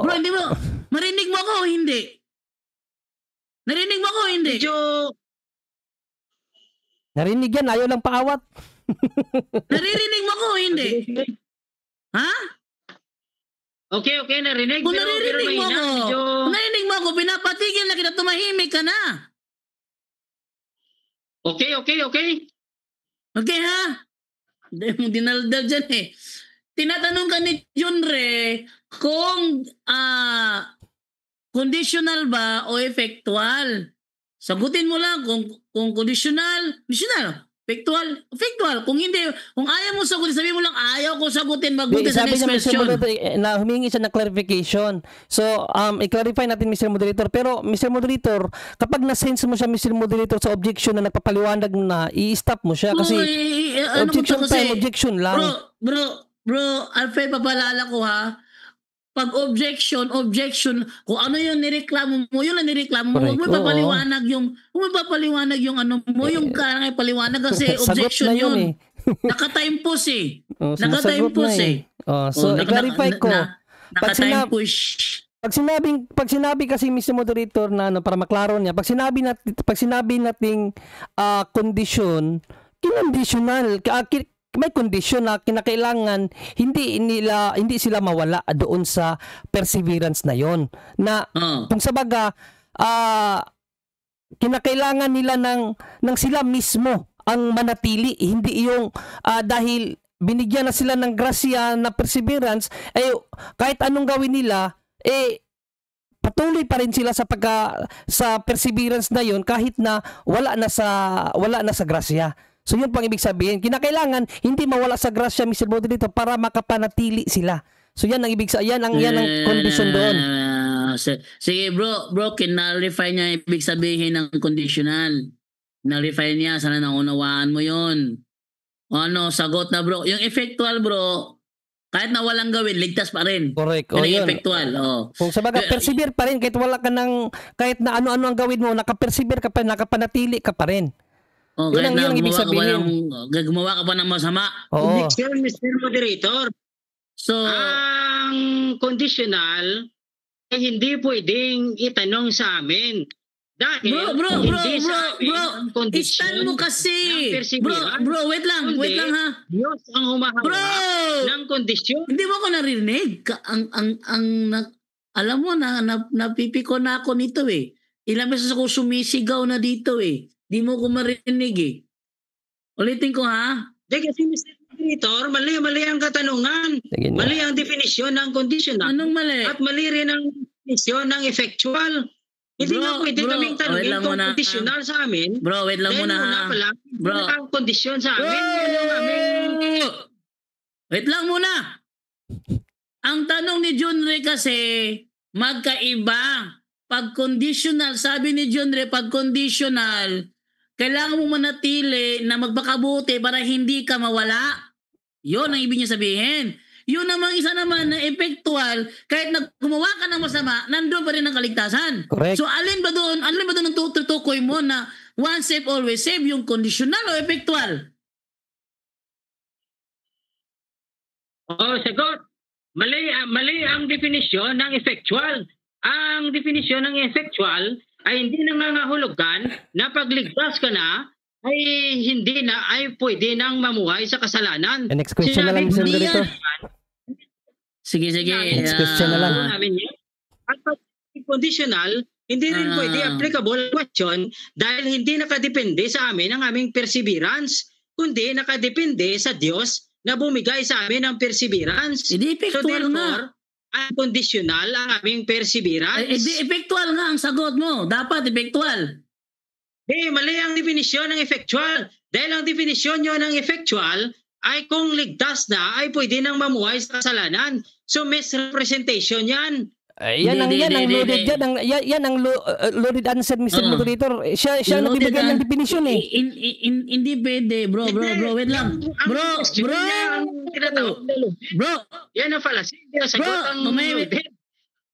Bro, hindi mo. Marinig mo ako o hindi? Narinig mo ako o hindi? Narinig yan, ayaw lang paawat. Naririnig mo ako o hindi? Ha? Okay, narinig. Kung narinig mo ako, pinapatigil na kita, tumahimik ka na. Okay. Okay ha? Hindi mo dinaldal dyan eh. Tinatanong ka ni John Ray kung conditional ba o effectual. Sagutin mo lang kung conditional, effectual. Kung hindi, kung ayaw mo sagutin, sabihin mo lang ayaw ko sagutin, magutin sa next question. Na humingi siya ng clarification. So, i-clarify natin Mr. Moderator. Pero Mr. Moderator, kapag na-sense mo siya Mr. Moderator sa objection na nagpapaliwanag na, i-stop mo siya kasi objection lang. Bro, Alfred, papalala ko ha. Pag objection, kung ano yung nireklamo mo, yun ang nireklamo mo. Huwag mo papaliwanag yung ano mo, yung karangay paliwanag kasi objection yun. Naka-time pause eh. Naka-time pause eh. So, i-clarify ko. Naka-time push. Pag sinabi kasi Mr. Moderator na para maklaro niya, pag sinabi nating condition, kinonditional, may condition na kinakailangan hindi sila mawala doon sa perseverance na yon, na kung sa baga kinakailangan nila ng sila mismo ang manatili, hindi yung dahil binigyan na sila ng grasya na perseverance, kahit anong gawin nila, patuloy pa rin sila sa perseverance na yon kahit na wala na sa grasya. So yun pang ibig sabihin, kinakailangan hindi mawala sa grasya, Mr. Moderator, para makapanatili sila. So yan ang yan ang condition doon. Sige bro, kinalify niya ibig sabihin ng conditional. Na-refine niya, sana naunawaan mo yon. Sagot na bro. Yung effectual bro, kahit na walang gawin, ligtas pa rin. Correct. Yun. Effectual. Kung sa baga, persevere pa rin, kahit na ano-ano ang gawin mo, nakapersevere ka pa rin, nakapanatili ka pa rin. Yun ang ibig sabihin. Gumawa ka pa ng masama. Mr. Moderator, so, ang conditional ay hindi pwedeng itanong sa amin. Dahil bro, istan mo kasi. Bro, wait lang ha. Diyos ang humahawa ng kondisyon. Hindi mo ako narinig. Alam mo na napipiko na ako nito eh. Ilang beses ako sumisigaw na dito eh. Di mo ko marinig eh. Ulitin ko ha. Kasi Mr. Moderator, mali ang katanungan. Mali ang definisyon ng conditional. Anong mali? At mali rin ang definisyon ng effectual. Hindi nga pwede kaming tanongin kung conditional sa amin. Bro, wait lang muna ha. Bro, ang kondisyon sa amin. Wait lang muna. Ang tanong ni John Ray kasi, magkaiba. Pag conditional, sabi ni John Ray, pag conditional, kailangan mo manatili na magpakabuti para hindi ka mawala. Yun ang ibig niya sabihin. Yun namang isa naman na effectual, kahit gumawa ka ng masama, nandun pa rin ang kaligtasan. Correct. So alin ba doon ang tutukoy mo na once save, always save, yung conditional o effectual? Sagot. Mali ang definisyon ng effectual. Ang definisyon ng effectual ay hindi nangangahulugan na pagligtas ka na ay pwede nang mamuhay sa kasalanan. Next question na lang, Mr. Moderator. Sige. Next question na lang. At pag conditional, hindi rin pwede applicable question dahil hindi nakadepende sa amin ang aming perseverance, kundi nakadepende sa Diyos na bumigay sa amin ng perseverance. Hindi effectual nga. Unconditional ang aming perseverance. Hindi effectual nga ang sagot mo. Dapat effectual. Mali ang definisyon ng effectual. Dahil ang definisyon nyo ng effectual ay kung ligtas na ay pwede nang mamuhay sa kasalanan. So misrepresentation yan. Yan ang loaded answer, Mr. Moderator. Siya nagbibigay ng definisyon eh. Hindi pwede, bro, wait lang. Bro. Yan ang fallacy. Sagot ang loaded.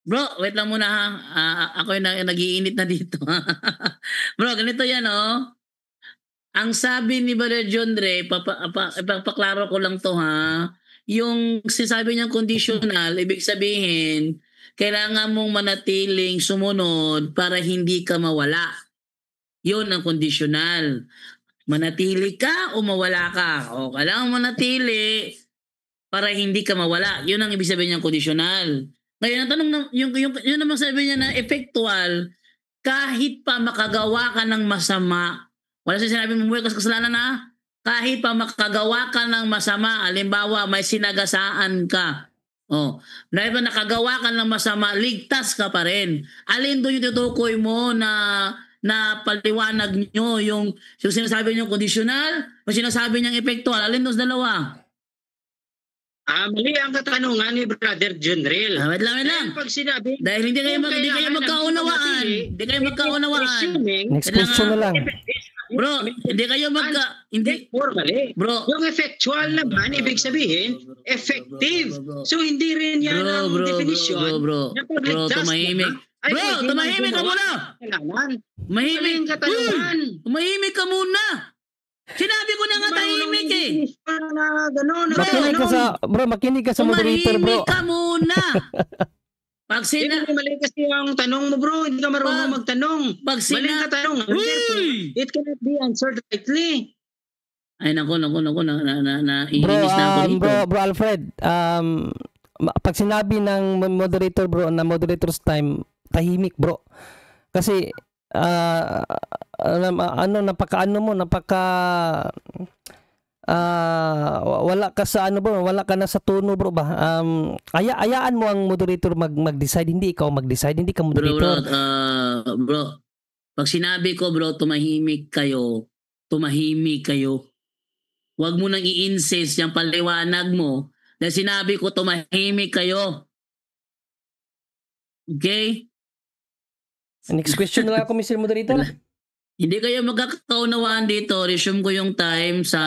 Bro, wait lang muna ha. Ako yung nag-iinit na dito. Bro, ganito yan Ang sabi ni Brother John Ray, ipapaklaro ko lang to ha. Yung sinasabi niyang conditional, ibig sabihin, kailangan mong manatiling sumunod para hindi ka mawala. Yun ang conditional. Manatili ka o mawala ka. O kailangan manatili para hindi ka mawala. Yun ang ibig sabihin niyang conditional. Ngayon, ang tanong yun naman sabi niya na effectual, kahit pa makagawa ka ng masama, wala siya sinabi mo kasi kasalanan na, kahit pa makagawa ka ng masama, halimbawa may sinagasaan ka, dahil pa nakagawa ka ng masama, ligtas ka pa rin. Alin doon yung tutukoy mo na paliwanag nyo, yung sinasabi nyo conditional, o sinasabi niyang effectual, alin doon sa dalawa? Mali ang katanungan ni Brother Junril. Wait lang. Pag sinabi, dahil hindi kayo magkaunawaan. Next question na lang. Bro, hindi kayo Bro, yung effectual naman, ibig sabihin, effective. So, hindi rin yan ang definisyon. Bro, tumahimik. Tumahimik ka muna. Tumahimik ka muna. Sinabi ko na nga tahimik eh. Makinig ka sa moderator, bro. Tumahimik ka muna. Mali kasi ang tanong mo, bro. Hindi ka marunong magtanong. Maling ka tanong. It cannot be answered rightly. Ay, naku, Bro, naiinis na ako dito. bro Alfred, pag sinabi ng moderator bro na moderator's time, tahimik bro. Kasi wala ka sa bro, wala ka na sa tono bro ba? Ayaan mo ang moderator mag-decide, hindi ikaw mag-decide, hindi ka moderator. Bro, pag sinabi ko bro, tumahimik kayo. Huwag mo nang i-insist yung paliwanag mo na sinabi ko tumahimik kayo. Okay? Next question na ako, Mr. Moderator. Hindi kayo magkakaunawaan dito. Resume ko yung time sa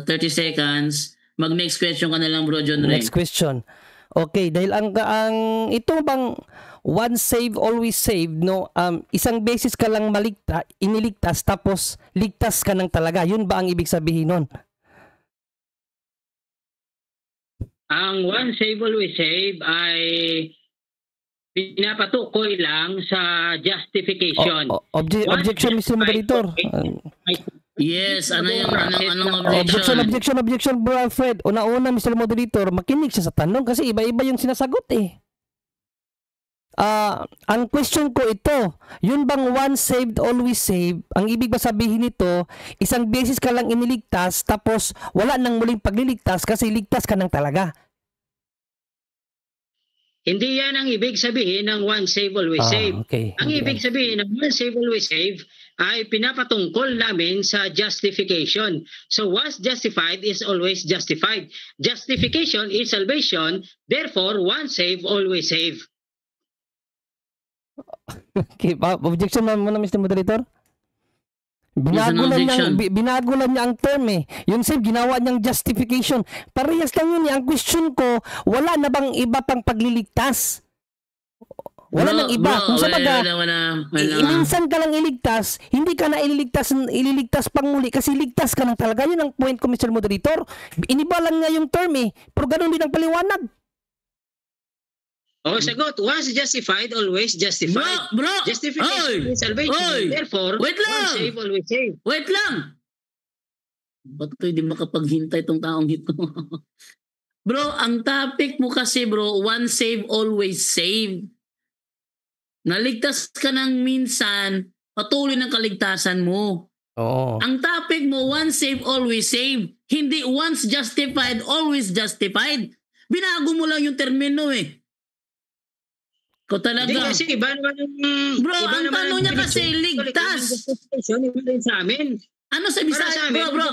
30 seconds. Mag-next question ka na lang, bro John Ray. Next question. Okay, dahil ang ito bang once save always save, no? Isang beses ka lang iniligtas tapos ligtas ka nang talaga. Yun ba ang ibig sabihin nun? Ang one save always save ay pinapatukoy lang sa justification. Objection, Mr. Moderator. Yes, anong objection? Objection, bro Alfred. Una-una, Mr. Moderator, makinig siya sa tanong kasi iba-iba yung sinasagot eh. Ang question ko ito, yun bang once saved, always saved, ang ibig ba sabihin nito, isang beses ka lang iniligtas, tapos wala nang muling pagliligtas kasi ligtas ka nang talaga? Hindi yan ang ibig sabihin ng one save, always save. Okay. Ang ibig sabihin ng one save, always save ay pinapatungkol namin sa justification. So once justified is always justified. Justification is salvation, therefore one save, always save. Okay, objection muna, Mr. Moderator. Binago lang niya ang term eh. Yung save, ginawa niyang justification. Parehas lang yun eh. Ang question ko, wala na bang iba pang pagliligtas? Wala nang iba. Kung sa minsan ka lang iligtas, hindi ka na ililigtas pang muli kasi ligtas ka lang talaga. Yun ang point ko, Mr. Moderator. Iniba lang nga yung term eh. Pero ganun din ang paliwanag. Sagot. Once justified, always justified. Bro! Justification is salvation. Therefore, wait lang! Once save, always save. Wait lang! Ba't ko hindi makapaghintay itong taong ito? Bro, ang topic mo kasi bro, one save, always save. Naligtas ka ng minsan, patuloy ng kaligtasan mo. Oo. Ang topic mo, once save, always save. Hindi once justified, always justified. Binago mo lang yung termino eh. Ko talaga. Hindi kasi iba naman yung... Bro, ang tanong niya kasi ligtas. Iba din sa amin. Ano sa Bisaya? Bro.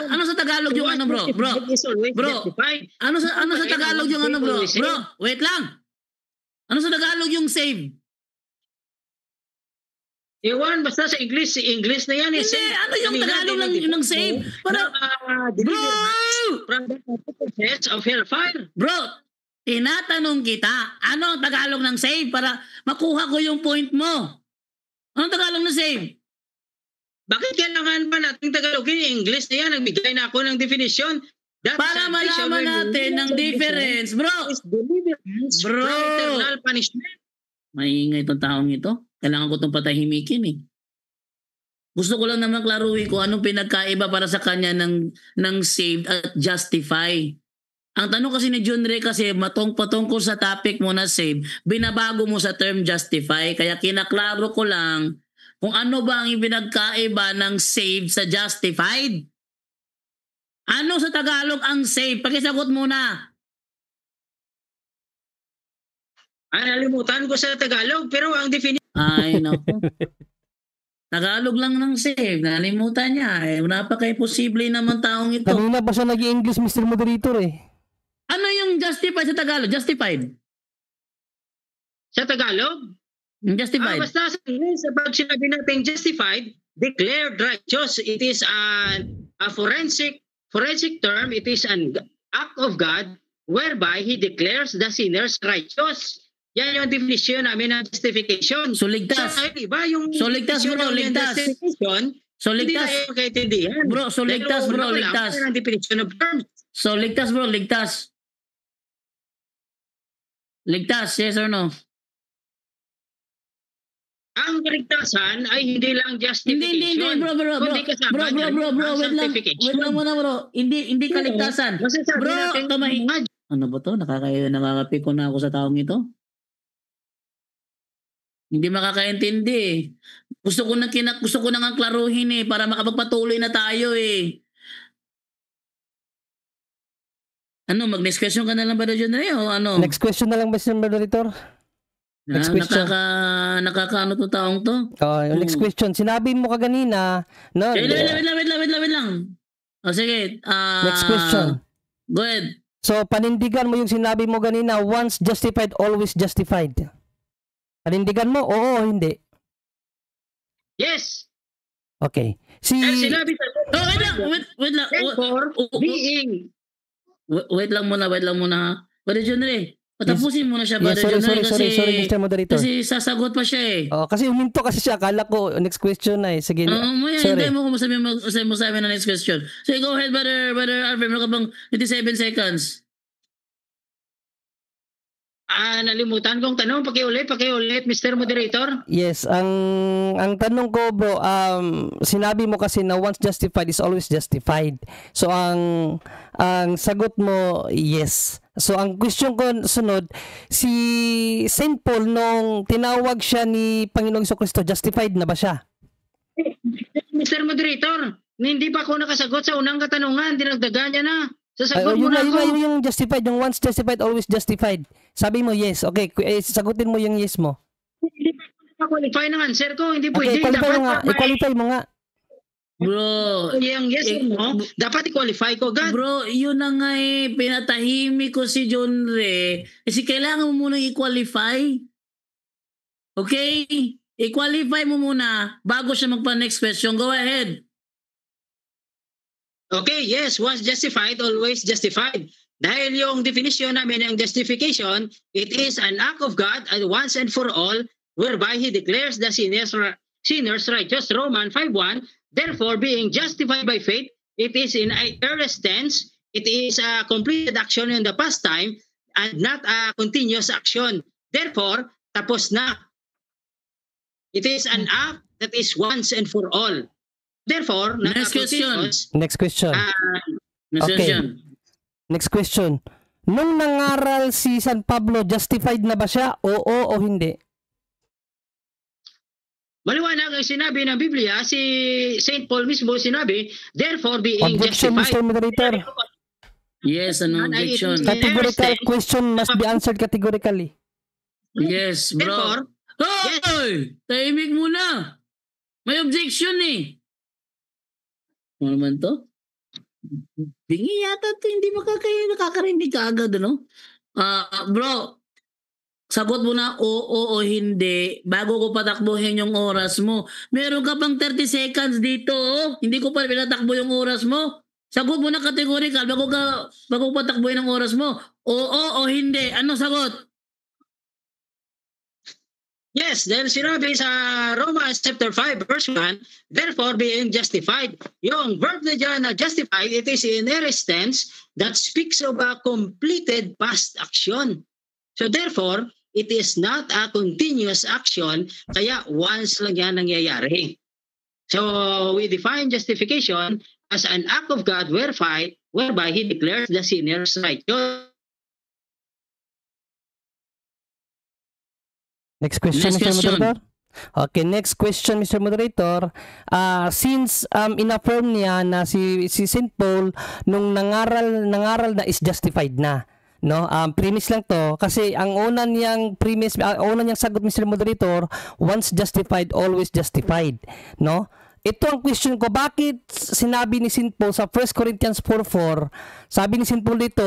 Ano sa Tagalog yung ano bro? Bro. Ano sa Tagalog yung ano bro? Bro, wait lang. Ano sa Tagalog yung save? Iwan, basta sa English na yan. Hindi, ano yung Tagalog lang yung save? Para, bro! From the process of hellfire. Bro, tinatanong kita, ano ang Tagalog ng save para makuha ko yung point mo? Anong Tagalog ng save? Bakit kailangan pa natin Tagalogin? English na yan, nagbigay na ako ng definition. Para malaman natin ng difference, bro. Bro. Eternal punishment. Maingay itong taong ito. Kailangan ko itong patahimikin eh. Gusto ko lang naman klaruhin ko anong pinagkaiba para sa kanya ng saved at justify. Ang tanong kasi ni John Ray kasi patungkol sa topic mo na save, binabago mo sa term justify. Kaya kinaklaro ko lang kung ano ba ang pinagkaiba ng save sa justified. Ano sa Tagalog ang save? Pakisagot muna. Nalimutan ko sa Tagalog pero ang definition... Ay, naku. Tagalog lang ng save. Nalimutan niya. Napaka-imposible naman taong ito. Kanina pa siya nag-i-English, Mr. Moderator eh. Ano yung justified sa Tagalog? Justified? Sa Tagalog? Justified. Basta sa English, pag sinabi natin justified, declared righteous. It is a forensic term. It is an act of God whereby He declares the sinners righteous. Yan yung definition namin ng justification. So ligtas. So ligtas bro, ligtas. So ligtas. Bro, so ligtas bro, ligtas. So ligtas bro, ligtas. Ligtas, yes or no? Ang kaligtasan ay hindi lang Hindi, justification. bro. Kundi kasama niya Bro, ang wait lang sanctification. muna, bro. Hindi kaligtasan. Masasabi Bro, natin kamay. mga Ano ba to? Nakakapiko na ako sa taong ito. Hindi makakaintindi eh. Gusto ko na nga klaruhin eh para makapagpatuloy na tayo eh. Ano, mag-next question ka na lang ba dyan o ano? Next question na lang, Mr. Moderator. Next question. Nakakaano to taong to? Next question. Sinabi mo kaganina, no? Wait lang. O sige. Next question. Go ahead. So, panindigan mo yung sinabi mo ganina, once justified, always justified. Panindigan mo? Oo o hindi? yes. Okay. Dahil sinabi sa Wait lang. therefore, being Wait lang muna. Brother John Ray, patapusin mo na siya, Brother John Ray, sorry, Mr. Moderator. kasi sasagot pa siya eh. Kasi huminto kasi siya. Akala ko, next question na eh. Sige. Hindi mo kung masabi na next question. So go ahead, Brother Alfred. Meron ka bang 27 seconds? nalimutan kong tanong. Pakiulit, Mr. Moderator. Yes, ang tanong ko, bro, sinabi mo kasi na once justified is always justified. So ang sagot mo, yes. So ang question ko sunod, si Saint Paul nung tinawag siya ni Panginoong Jesucristo, justified na ba siya? Mr. Moderator, hindi pa ako nakasagot sa unang katanungan. Dinagdagan niya na. Sasagot mo na ako. Yung justified, yung once justified, always justified. Sabi mo yes. Okay, sagutin mo yung yes mo. Hindi pa qualify ng answer ko. Hindi Okay, pwede. i-qualify mo nga. Bro, yung yes mo, dapat i-qualify ko. God. Bro, yun na nga eh. Pinatahimik ko si John Ray. Kasi kailangan mo muna i-qualify. Okay? I-qualify mo muna bago siya magpa-next question. Go ahead. Okay, yes, once justified, always justified. Dahil yung definition namin ng justification, it is an act of God at once and for all, whereby He declares the sinners righteous. Romans 5:1. Therefore, being justified by faith, it is in aorist tense. It is a completed action in the past time and not a continuous action. Therefore, tapos na. It is an act that is once and for all. Therefore, next question. Next question. Next question. Nung nangaral si San Pablo, justified na ba siya? Oo o hindi? Maliwanag ang sinabi ng Biblia, si St. Paul mismo sinabi, therefore being objection, justified. Mr. Moderator. Yes, an objection. Categorical question must be answered categorically. Yes, bro. Therefore, hoy! Tahimik muna. May objection eh. Ano naman to? Bingi yata to, hindi nakakarinig ka agad, ano? Bro, sagot mo na oo o hindi bago ko patakbuhin yung oras mo. Meron ka pang 30 seconds dito, oh. Hindi ko pa pinatakbo yung oras mo. Sagot mo na categorical bago ko patakbuhin ang oras mo. Oo o hindi. Ano sagot? yes, dahil sinabi sa Romans chapter 5 verse 1, therefore being justified. Yung verb na dyan na justified, it is in aorist tense that speaks of a completed past action. So therefore, it is not a continuous action, kaya once lang yan nangyayari. So we define justification as an act of God whereby He declares the sinners righteous. Next question, Mr. Moderator. Okay, next question, Mr. Moderator. Since in-affirm niya na si St. Paul nung nangaral na is justified na, no? Premise lang to kasi ang una niyang sagot, Mr. Moderator, once justified, always justified, no? Ito ang question ko, bakit sinabi ni St. Paul sa 1 Corinthians 4:4, sabi ni St. Paul dito,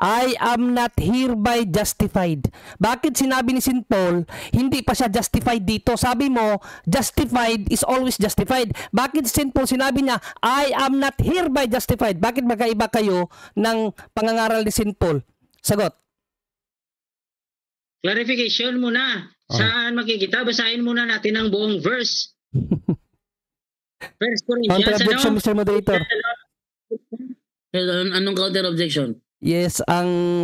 I am not hereby justified. Bakit sinabi ni St. Paul, hindi pa siya justified dito? Sabi mo, justified is always justified. Bakit St. Paul sinabi niya, I am not hereby justified? Bakit magkaiba kayo ng pangangaral ni St. Paul? Sagot. Clarification muna. Saan makikita? Basahin muna natin ang buong verse. 1 Corinthians, counter-objection, Mr. Moderator. Anong counter-objection? Yes,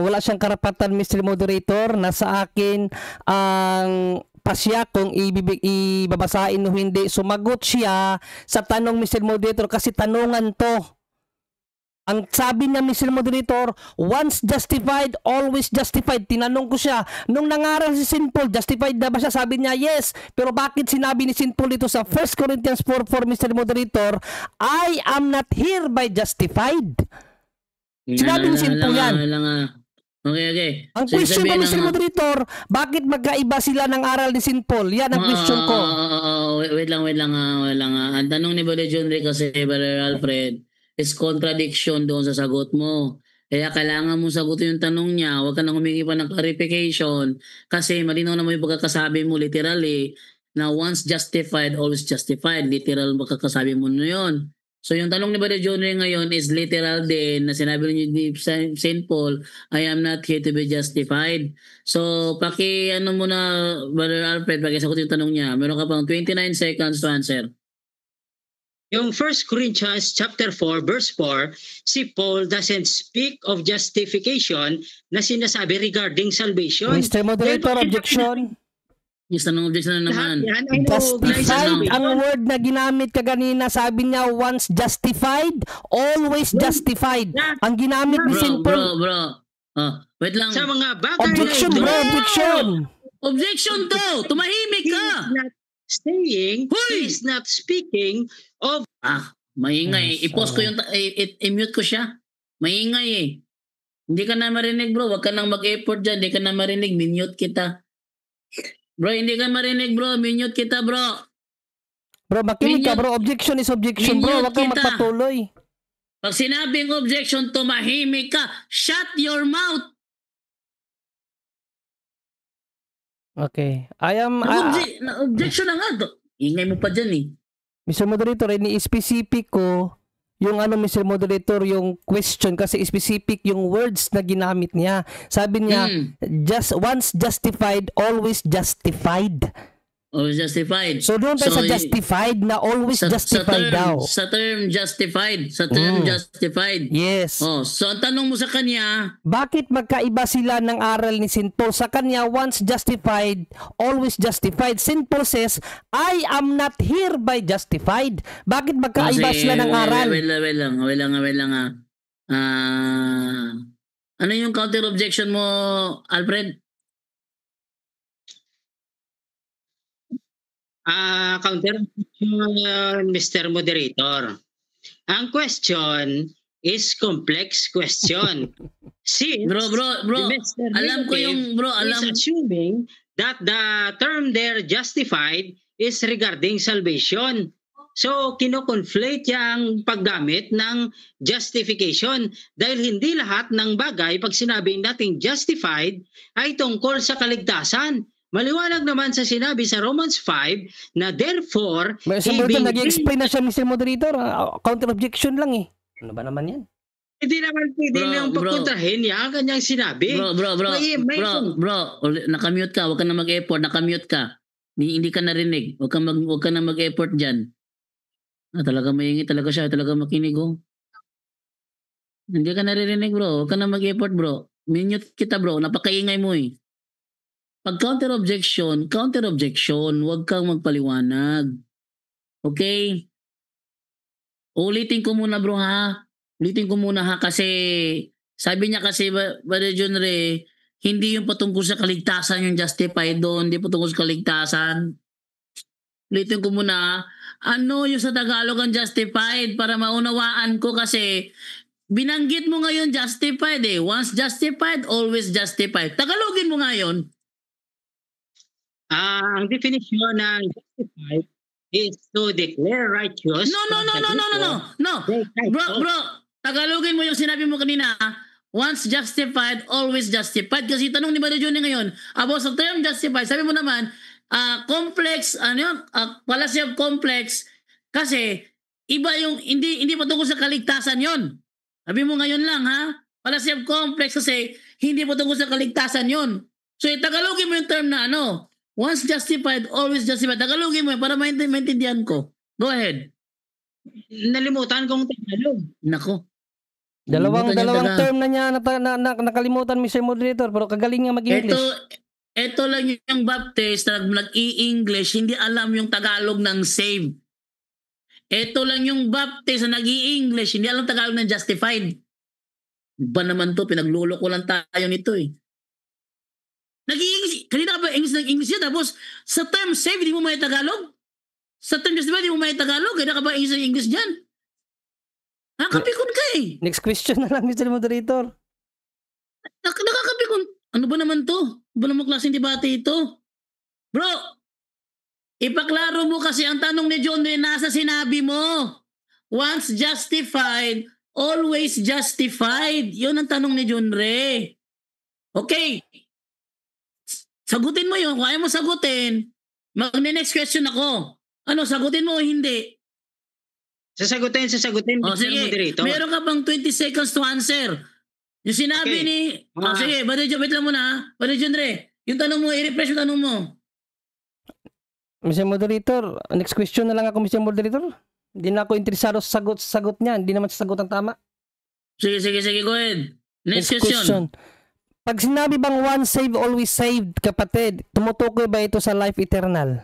wala siyang karapatan, Mr. Moderator, na sa akin ang pa siya kung ibabasahin o hindi. Sumagot siya sa tanong, Mr. Moderator, kasi tanungan to. Ang sabi niya, Mr. Moderator, once justified, always justified. Tinanong ko siya, nung nangaral si St. Paul, justified na ba siya? Sabi niya, yes. Pero bakit sinabi ni St. Paul dito sa 1 Corinthians 4:4, Mr. Moderator, I am not hereby justified? Sinabi ni St. Paul yan. Okay. Ang question ko, Mr. Moderator, bakit magkaiba sila ng aral ni St. Paul? Yan ang question ko. Wait lang. Ang tanong ni Brother John Ray kasi, Brother Alfred, is contradiction doon sa sagot mo. Kaya kailangan mong sagutin yung tanong niya. Huwag ka nang humingi pa ng clarification kasi malinaw naman yung pagkakasabi mo literally na once justified, always justified. Literal pagkakasabi mo na yun. So yung tanong ni Brother John Ray ngayon is literal din na sinabi ni St. Paul, I am not here to be justified. So ano muna, Brother Alfred, pakisagot yung tanong niya. Meron ka pang 29 seconds to answer. Yung 1 Corinthians chapter 4 verse 4, si Paul doesn't speak of justification na sinasabi regarding salvation. Mr. Moderator, objection. Yes, tanong objection na naman. Justified ang word na ginamit kaganina. Sabi niya, once justified, always justified. Ang ginamit ni St. Paul. Bro. Wait lang. Sa mga bagay Objection, bro, objection. Objection to! Tumahimik ka! He's not speaking of... Maingay. I-pause ko yung... I-mute ko siya. Maingay eh. Hindi ka na marinig, bro. Huwag ka nang mag-effort dyan. Hindi ka na marinig. Minute kita. Bro, hindi ka marinig, bro. Minute kita, bro. Bro, makinig ka, bro. Objection is objection, bro. Huwag kang magpatuloy. Pag sinabing objection, tumahimik ka. Shut your mouth. Okay. I am... objection na nga. Ingay mo pa dyan eh. Mr. Moderator, ini-specific ko yung Mr. Moderator, yung question kasi specific yung words na ginamit niya. Sabi niya, just once justified, always justified. Always justified. So doon tayo sa justified na always justified daw. Sa term justified. Sa term justified. Yes. So ang tanong mo sa kanya, bakit magkaiba sila ng aral ni St. Paul? Sa kanya, once justified, always justified. St. Paul says, I am not hereby justified. Bakit magkaiba sila ng aral? Wait lang. Ano yung counter objection mo, Alfred? Counter Mr. Moderator. Ang question is complex question. Since bro, alam ko yung is assuming that the term there justified is regarding salvation. So, kino-conflate yung paggamit ng justification dahil hindi lahat ng bagay pag sinabing nating justified ay tungkol sa kaligtasan. Maliwanag naman sa sinabi sa Romans 5 na therefore... Nag-explain na siya, Mr. Moderator. Counter-objection lang eh. Ano ba naman yan? Hindi naman pwede nang pagkontrahin niya ang kanyang sinabi. Bro, nakamute ka. Huwag ka na mag-effort. Nakamute ka. Hindi ka narinig. Huwag ka na mag-effort dyan. Talaga maingit talaga siya. Talaga makinig oh. Hindi ka naririnig bro. Huwag ka na mag-effort bro. Minute kita bro. Napakaingay mo eh. Pag counter objection, huwag kang magpaliwanag. Okay? Ulitin ko muna bro ha. Kasi sabi niya kasi Brother John Ray, hindi yung patungkol sa kaligtasan yung justified doon, hindi patungkol sa kaligtasan. Ulitin ko muna, ano yung sa Tagalog ang justified para maunawaan ko kasi binanggit mo ngayon justified eh. Once justified, always justified. Tagalogin mo ngayon. Ang definition ng justified is to declare righteous. No. Bro, Tagalogin mo yung sinabi mo kanina. Once justified, always justified. Kasi tanong ni Brother Johnny ngayon, about sa term justified, sabi mo naman, complex, fallacy of complex, kasi iba yung, hindi patungkol sa kaligtasan yon. Sabi mo ngayon lang ha, fallacy of complex kasi hindi patungkol sa kaligtasan yon. So Tagalogin mo yung term na once justified, always justified. Tagalogin mo para maintindihan ko. Go ahead. Nalimutan kong Tagalog. Nako. Dalawang term na niya nakalimutan, Mr. Moderator, pero kagaling nga mag-English. Ito lang yung Baptist na nag-i-English, hindi alam yung Tagalog ng save. Ito lang yung Baptist na nag-i-English, hindi alam Tagalog ng justified. Ba naman to, pinagluloko lang tayo nito eh. Nag-i-English, kanina ka ba English ng English yan, tapos sa term save, hindi mo may Tagalog? Sa term justified, hindi mo may Tagalog, kaya ka ba English ng English dyan? Nakakapikon ka eh. Next question na lang, Mr. Moderator. Nakakapikon. Ano ba naman to? Ano ba naman klaseng debate ito? Bro, ipaklaro mo kasi ang tanong ni John Ray nasa sinabi mo. Once justified, always justified. Yun ang tanong ni John Ray. Okay. Sagutin mo yun. Kung ayaw mo sagutin, mag-next question ako. Ano, sagutin mo o hindi? Sasagutin, O Mr. sige, Moderator. meron ka pang 20 seconds to answer. Yung sinabi Okay. ni... sige, wait lang muna. Brother John Ray, yung tanong mo, i-refresh yung tanong mo. Mr. Moderator, next question na lang ako, Mr. Moderator. Hindi na ako interesado sa sagot niya. Hindi naman sa sagot ang tama. Sige, go ahead. Next question. Pag sinabi bang once saved, always saved, kapatid, tumutukoy ba ito sa life eternal?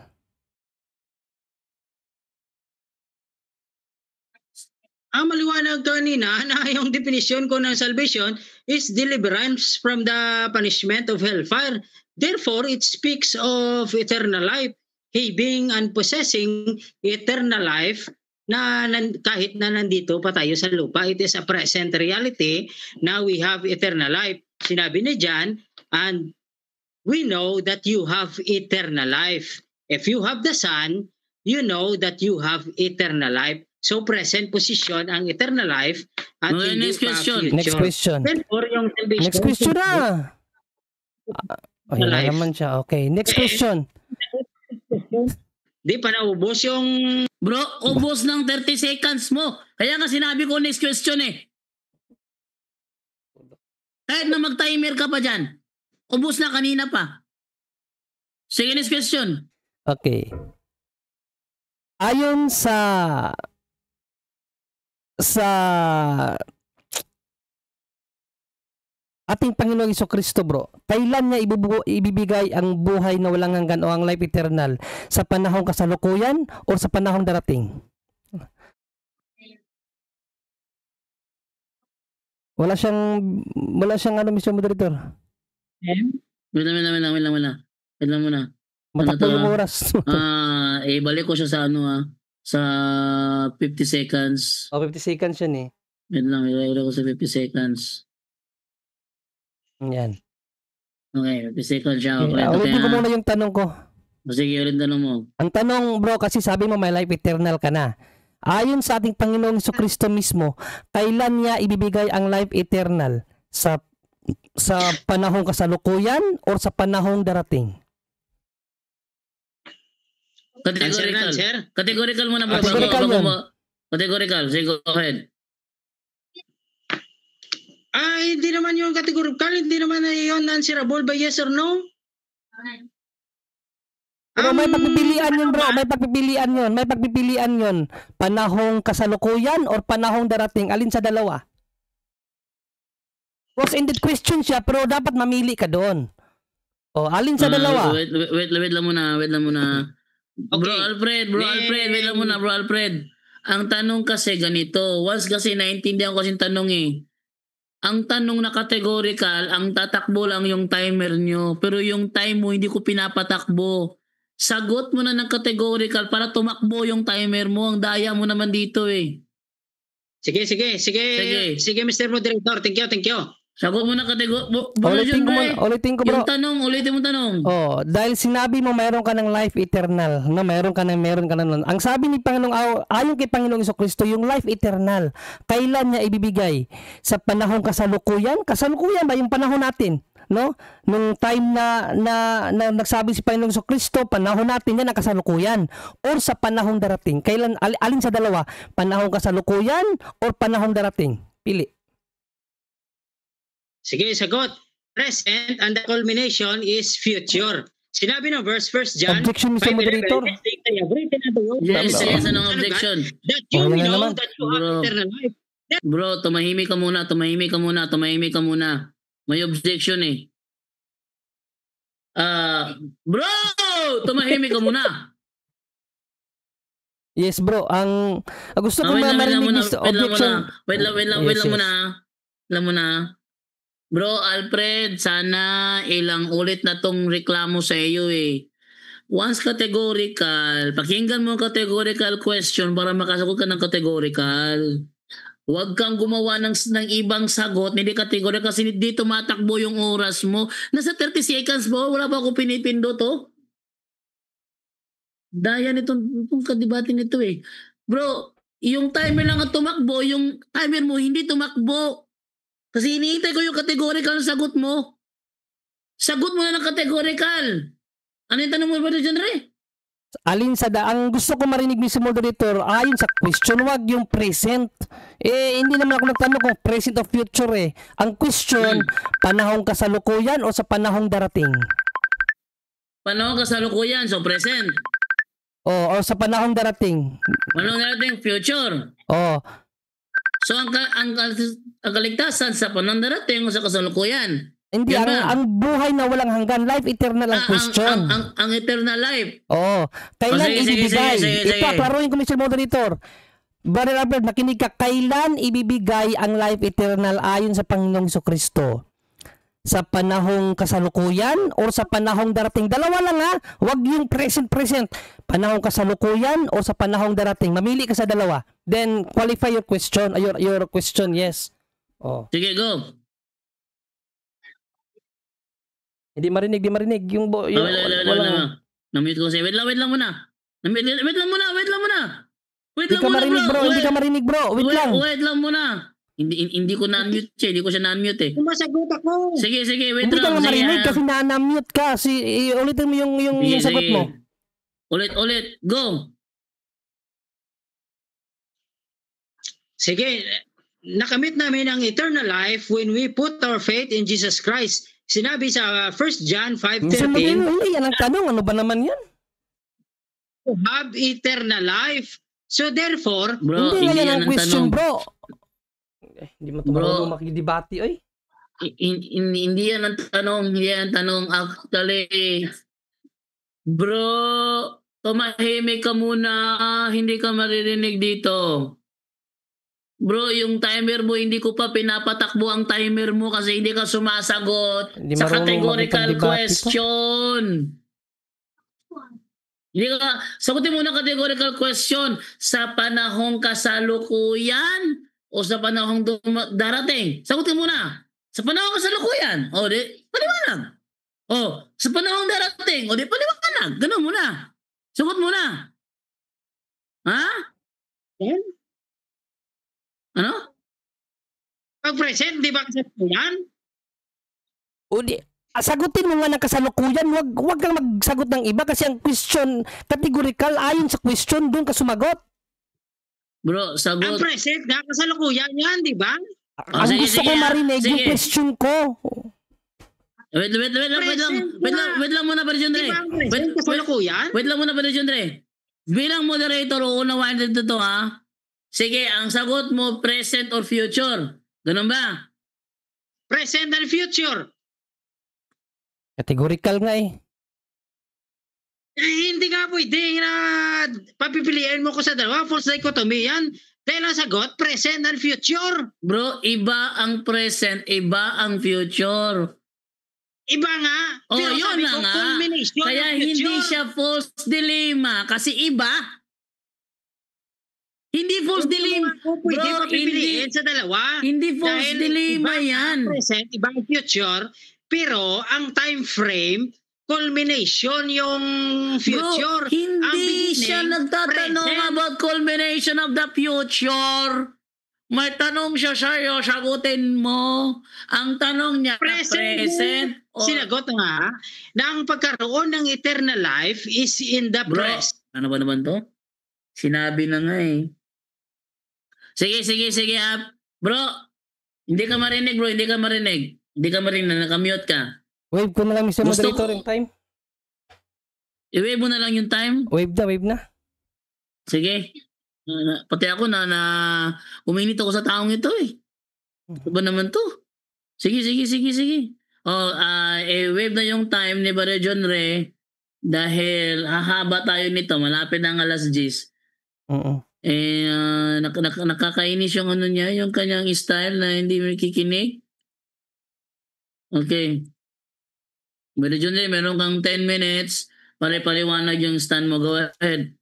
Maliwanag kanina na yung definition ko ng salvation is deliverance from the punishment of hellfire. Therefore, it speaks of eternal life. Having and possessing eternal life na kahit na nandito pa tayo sa lupa, it is a present reality. Now we have eternal life. Sinabi ni John, and we know that you have eternal life. If you have the Son, you know that you have eternal life. So present position ang eternal life at Okay, hindi next pa question. future. Next question. Therefore, yung salvation, Next question na. Ayun na Life. naman siya. Okay, next question. Di pa naubos yung... Bro, ubos ng 30 seconds mo. Kaya nga sinabi ko next question eh. Kahit na mag-timer ka pa dyan. Ubos na kanina pa. Sige, next question. Okay. Ayon sa ating Panginoong Jesucristo, bro, kailan niya ibibigay ang buhay na walang hanggan o ang life eternal? Sa panahong kasalukuyan o sa panahong darating? Wala siyang ano, Mr. Moderator. Wait lang muna. Matakbo yung oras. Ibalik ko siya sa sa 50 seconds. 50 seconds yun eh. Wait lang, ilagay ko sa 50 seconds. Yan. Okay, 50 seconds siya. Okay, ulitin ko muna yung tanong ko. Sige, ulit tanong mo. Ang tanong, bro, kasi sabi mo may life eternal ka na. Ayon sa ating Panginoong Jesucristo mismo, kailan niya ibibigay ang life eternal? Sa panahong kasalukuyan o sa panahong darating? Categorical. Sir? Categorical muna bro. Categorical yun. Categorical. Sige, go ahead. Hindi naman yung categorical, hindi naman yun answerable by yes or no. Pero may pagpipilian yun, bro. May pagpipilian yun. Panahong kasalukuyan or panahong darating? Alin sa dalawa? Close-ended question siya, pero dapat mamili ka doon. O, alin sa dalawa? Wait lang muna. Okay. Bro Alfred, wait lang muna, bro Alfred. Ang tanong kasi ganito, once kasi naintindihan ko kasi yung tanong eh. Ang tanong na categorical, ang tatakbo lang yung timer nyo, pero yung time mo hindi ko pinapatakbo. Sagot mo na ng categorical para tumakbo yung timer mo, ang daya mo naman dito eh. Sige, Mr. Moderator. Thank you. Sagot mo na Ulitin ko, bro. Ulitin mo tanong. Oh, dahil sinabi mo mayroon ka ng life eternal, no, meron ka ng ang sabi ni Panginoong ayon kay Panginoong Jesucristo, yung life eternal, kailan niya ibibigay? Sa panahong kasalukuyan ba yung panahon natin, no? Nung time na nagsabi si Panginoong Jesucristo, panahon natin yan ang kasalukuyan, or sa panahong darating? Kailan, alin sa dalawa? Panahong kasalukuyan or panahong darating? Pili. Sige, sagot. Present and the culmination is future. Sinabi ng verse 1 John. Objection, Mr. Moderator. Yes, anong objection? That you Okay na know naman. that you have eternal life. Bro, tumahimik ka muna. May objection eh. Bro! Tumahimik ka muna. Yes bro, ang gusto ko Wait lang marinig muna. is Wait lang objection. muna. Wait lang Yes, yes. muna. Lang muna. Bro, Alfred, sana ilang ulit na tong reklamo sa iyo eh. Once categorical, pakinggan mo ang categorical question para makasagot ka ng categorical. Huwag kang gumawa ng ibang sagot, hindi categorical kasi hindi tumatakbo yung oras mo. Nasa 30 seconds mo, wala pa ako pinipindot to. Daya nitong kadibate nito eh. Bro, yung timer lang ang tumakbo, yung timer mo hindi tumakbo. Kasi iniintay ko yung categorical na sagot mo. Sagot mo na ng categorical. Ano yung tanong mo ba dyan, Re? Alin sa ang gusto ko marinig ni si moderator ayon sa question, wag yung present. Hindi naman ako nagtanong kung present o future eh. Ang question, panahong kasalukuyan o sa panahong darating? Panahon kasalukuyan, so present. O sa panahong darating? Panahon darating, future. O, So ang kaligtasan sa panahon darating o sa kasalukuyan. hindi, Yan ba? ang buhay na walang hanggan, life eternal ang question. Ang eternal life. Oo. Kailan sige, ibibigay? sige. Ito, klaruhin ko Mr. Moderator. Brother Albert, makinig ka. Kailan ibibigay ang life eternal ayon sa Panginoong Jesucristo? Sa panahong kasalukuyan o sa panahong darating? Dalawa lang ha. Huwag yung present. Panahong kasalukuyan o sa panahong darating? Mamili ka sa dalawa. Then qualify your question. Your question, yes. Oh. Sige, go. Hindi marinig. Yung Wait lang. Na-mute ko siya. Wait lang muna. Wait lang muna. Hindi ka marinig bro. Wait lang. Wait lang muna. Hindi ko na-unmute siya. Hindi ko siya na-unmute eh. Sumasagot ako. Sige. Wait Hindi ka lang. nga marinig kasi na-mute ka. Ulitin mo yung sagot mo. Ulit. Go. Sige, nakamit namin ang eternal life when we put our faith in Jesus Christ. Sinabi sa 1 John 5:13, Hindi, yan ang tanong. Ano ba naman yan? to have eternal life. So therefore, Bro, Hindi nga yan yan ang ang question tanong. bro. Hindi mo Bro. tumawag makikidebate oy. Hindi yan ang tanong. Actually, bro, tumahimik ka muna. Hindi ka maririnig dito. Bro, yung timer mo, hindi ko pa pinapatakbo ang timer mo kasi hindi ka sumasagot Hindi sa marunong categorical makipagdebate question. Hindi ka, sagutin mo na categorical question. Sa panahong kasalukuyan o sa panahong darating? Sagutin mo na. Sa panahong kasalukuyan. O, di, paliwanag. O, sa panahong darating. O, di, paliwanag. Ganun mo na. Sagot mo na. Ha? Yan. Ano? pag present, di ba kasi yan? O di, sagutin mo nga ng kasalukuyan. Wag kang magsagot ng iba kasi ang question categorical ayon sa question doon ka sumagot. Bro, Ang sagot. present na kasalukuyan yan, di ba? Ang sige, gusto sige, ko marinig yung sige. question ko. Wait lang muna pa rin, Di ba ang present kasalukuyan? Wait lang muna pa rin, Dre. Bilang moderator, uunawain dito to ha. Sige, ang sagot mo, present or future. Ganun ba? Present and future. Categorical nga eh. Hindi nga pwede na papipiliin mo ko sa dalawa. False dichotomy yan. Dahil ang sagot, present and future. Bro, iba ang present, iba ang future. Iba nga. Oh, Pero yun sabi na ko, nga. combination Kaya of hindi future. siya false dilemma kasi iba. Hindi false dilemma. Kung pwede Bro, papipiliin sa dalawa. Hindi false Dahil dilemma iba yan. ang present, iba ang future. Pero ang time frame, culmination yung future. Bro, Ang hindi siya beginning, nagtatanong present. about culmination of the future. May tanong siya sa'yo, sagutin mo. Ang tanong niya, present or... Sinagot nga na ang pagkaroon ng eternal life is in the Bro, present. ano ba naman to? Sinabi na nga eh. Sige. Bro, hindi ka marinig bro, hindi ka marinig. Hindi ka marinig, nakamute ka. Wave ko na lang Mr. Gusto Moderator ko- yung time. I-wave mo na lang yung time. Wave na. Sige. Pati ako na uminit ako sa taong ito eh. Ano ba naman to? Sige. wave na yung time ni Brother John Ray dahil hahaba tayo nito, malapit na ang 10:00. Oo. Nakakainis yung ano niya, yung kanyang style na hindi mo kikinig. Okay. Brother John Ray, meron kang 10 minutes para paliwanag yung stand mo. Go ahead.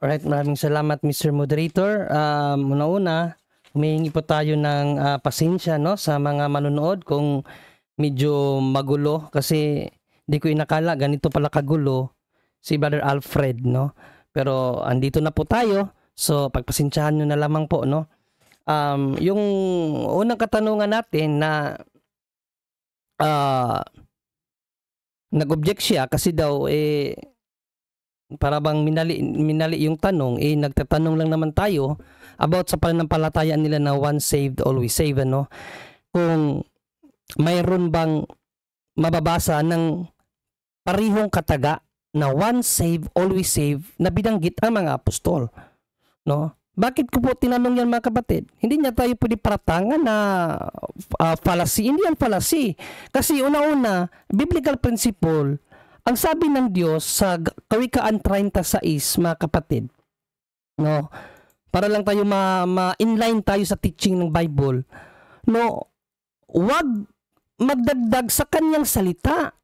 Alright, maraming salamat Mr. Moderator. Una-una, humihingi po tayo ng pasensya, no, sa mga manonood kung medyo magulo kasi di ko inakala ganito pala kagulo si Brother Alfred, no. Pero andito na po tayo, so pagpasensyahan nyo na lamang po, no. Yung unang katanungan natin na nag-object siya kasi daw para bang minali yung tanong, nagtatanong lang naman tayo about sa pananampalatayaan nila na once saved always saved, ano, kung mayroon bang mababasa ng parihong kataga na once saved always saved na binanggit ang mga apostol, no? Bakit ko po tinanong yan, mga kapatid? Hindi niya tayo pwede paratangan na fallacy. Hindi yan fallacy. Kasi una-una, biblical principle, ang sabi ng Diyos sa Kawikaan 36, mga kapatid, no? Para lang tayo ma-inline tayo sa teaching ng Bible, no? Huwag magdagdag sa kanyang salita,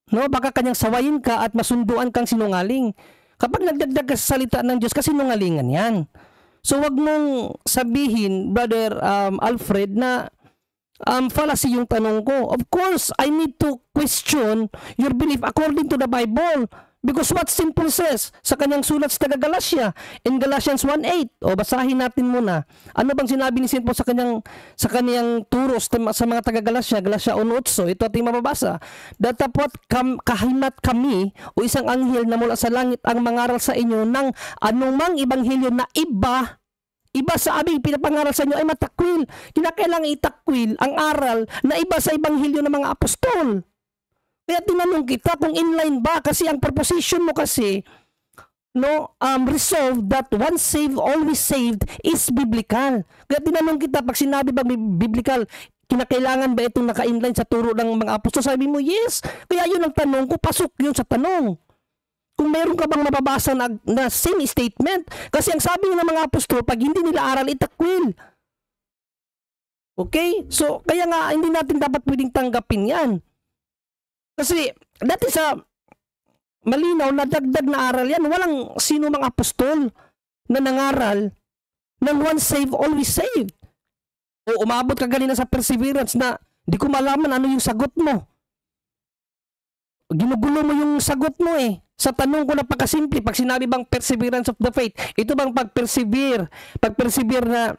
no? Baka kanyang sawayin ka at masunduan kang sinungaling. Kapag nagdagdag ka sa salita ng Diyos, kasi sinungalingan yan. So wag mong sabihin, Brother Alfred, na fallacy yung tanong ko. Of course, I need to question your belief according to the Bible. Because what St. Paul says sa kanyang sulat sa taga-Galatia in Galatians 1:8. O basahin natin muna. Ano bang sinabi ni St. Paul sa kanyang turo sa mga taga-Galatia, Galatia 1:8. Ito ating mababasa. Datapot kahimat kami o isang anghel na mula sa langit ang mangaral sa inyo ng anumang ebanghelyo na iba sa aming pinapangaral sa inyo ay matakwil. Kinakailangan itakwil ang aral na iba sa ebanghelyo ng mga apostol. Kaya tinanong kita kung inline ba, kasi ang proposition mo kasi, no, resolve that once saved always saved is biblical. Kaya tinanong kita, pag sinabi ba biblical, kinakailangan ba itong naka-inline sa turo ng mga apostol? Sabi mo, yes. Kaya yun ang tanong ko, pasok yun sa tanong. Kung mayroon ka bang mababasa na same statement. Kasi ang sabi ng mga apostol, pag hindi nila aral, itakwil. Okay? So, kaya nga, hindi natin dapat pwedeng tanggapin yan. Kasi, dati sa malinaw na dagdag na aral yan, walang sino mga apostol na nangaral ng once saved, always saved. O umabot ka ganina sa perseverance na di ko malaman ano yung sagot mo. Ginugulo mo yung sagot mo eh. Sa tanong ko napakasimple, pag sinabi bang perseverance of the faith, ito bang pag-persevere na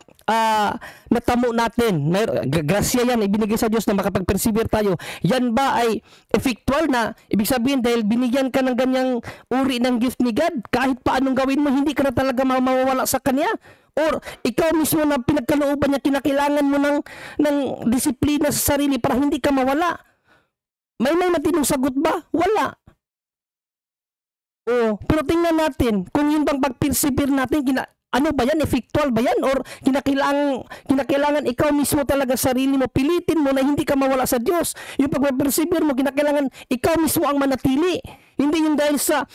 natamo natin, grasya yan, ibinigay sa Diyos na makapag-persevere tayo, yan ba ay effectual na, ibig sabihin dahil binigyan ka ng ganyang uri ng gift ni God, kahit pa anong gawin mo, hindi ka na talaga mawawala sa Kanya? Or ikaw mismo na pinagkalooban niya, kinakailangan mo ng disiplina sa sarili para hindi ka mawala? May matinong sagot ba? Wala. Pero tingnan natin kung yun bang pag-persevere natin, ano ba yan? Effectual ba yan? Or kinakailangan ikaw mismo talaga sarili mo, pilitin mo na hindi ka mawala sa Diyos. Yung pag-persevere mo, kinakailangan ikaw mismo ang manatili. Hindi yung dahil sa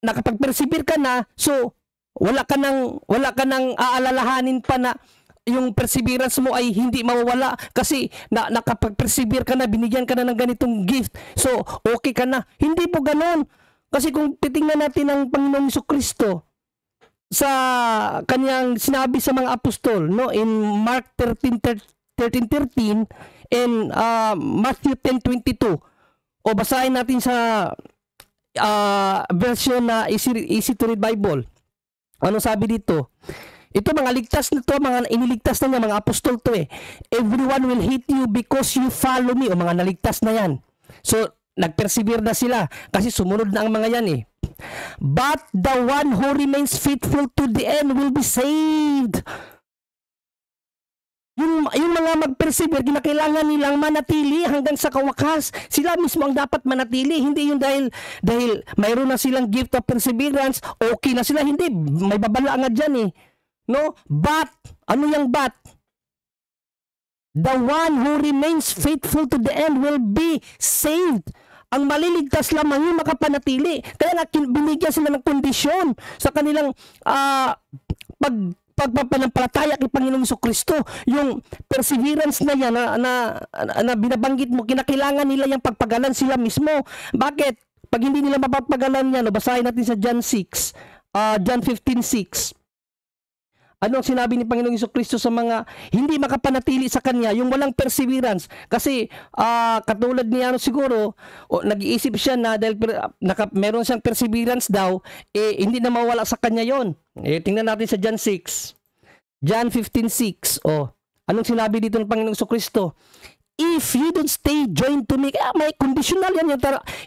nakapag-persevere ka na, so wala ka nang aalalahanin pa na yung perseverance mo ay hindi mawawala kasi nakapag-persevere ka na, binigyan ka na ng ganitong gift. So, okay ka na. Hindi po ganon. Kasi kung titingnan natin ang Panginoong Jesucristo sa kanyang sinabi sa mga apostol, no, in Mark 13:13 and Matthew 10:22. O basahin natin sa version na easy to read Bible. Ano sabi dito? Ito mga ligtas na to, mga iniligtas na niya, mga apostol to eh. Everyone will hate you because you follow me. O mga naligtas na yan. So, nag-persevere na sila kasi sumunod na ang mga yan eh. But the one who remains faithful to the end will be saved. Yung mga mag-persevere, kinakailangan nilang manatili hanggang sa kawakas. Sila mismo ang dapat manatili. Hindi yung dahil mayroon na silang gift of perseverance, okay na sila. Hindi, may babala nga dyan eh. No? But, ano yung but? The one who remains faithful to the end will be saved. Ang maliligtas lamang yung makapanatili. Kaya nga binigyan sila ng kondisyon sa kanilang pagpapanampalataya kay Panginoong Jesucristo. Yung perseverance na yan na binabanggit mo, kinakailangan nila yung pagpagalan sila mismo. Bakit? Pag hindi nila mapapagalan yan, basahin natin sa John 15:6. Ano ang sinabi ni Panginoong Jesucristo sa mga hindi makapanatili sa Kanya, yung walang perseverance? Kasi katulad niya siguro, nag-iisip siya na dahil meron siyang perseverance daw, hindi na mawala sa Kanya yon. Tingnan natin sa John 6. John 15:6. Anong sinabi dito ng Panginoong Jesucristo? If you don't stay joined to me, may conditional yan.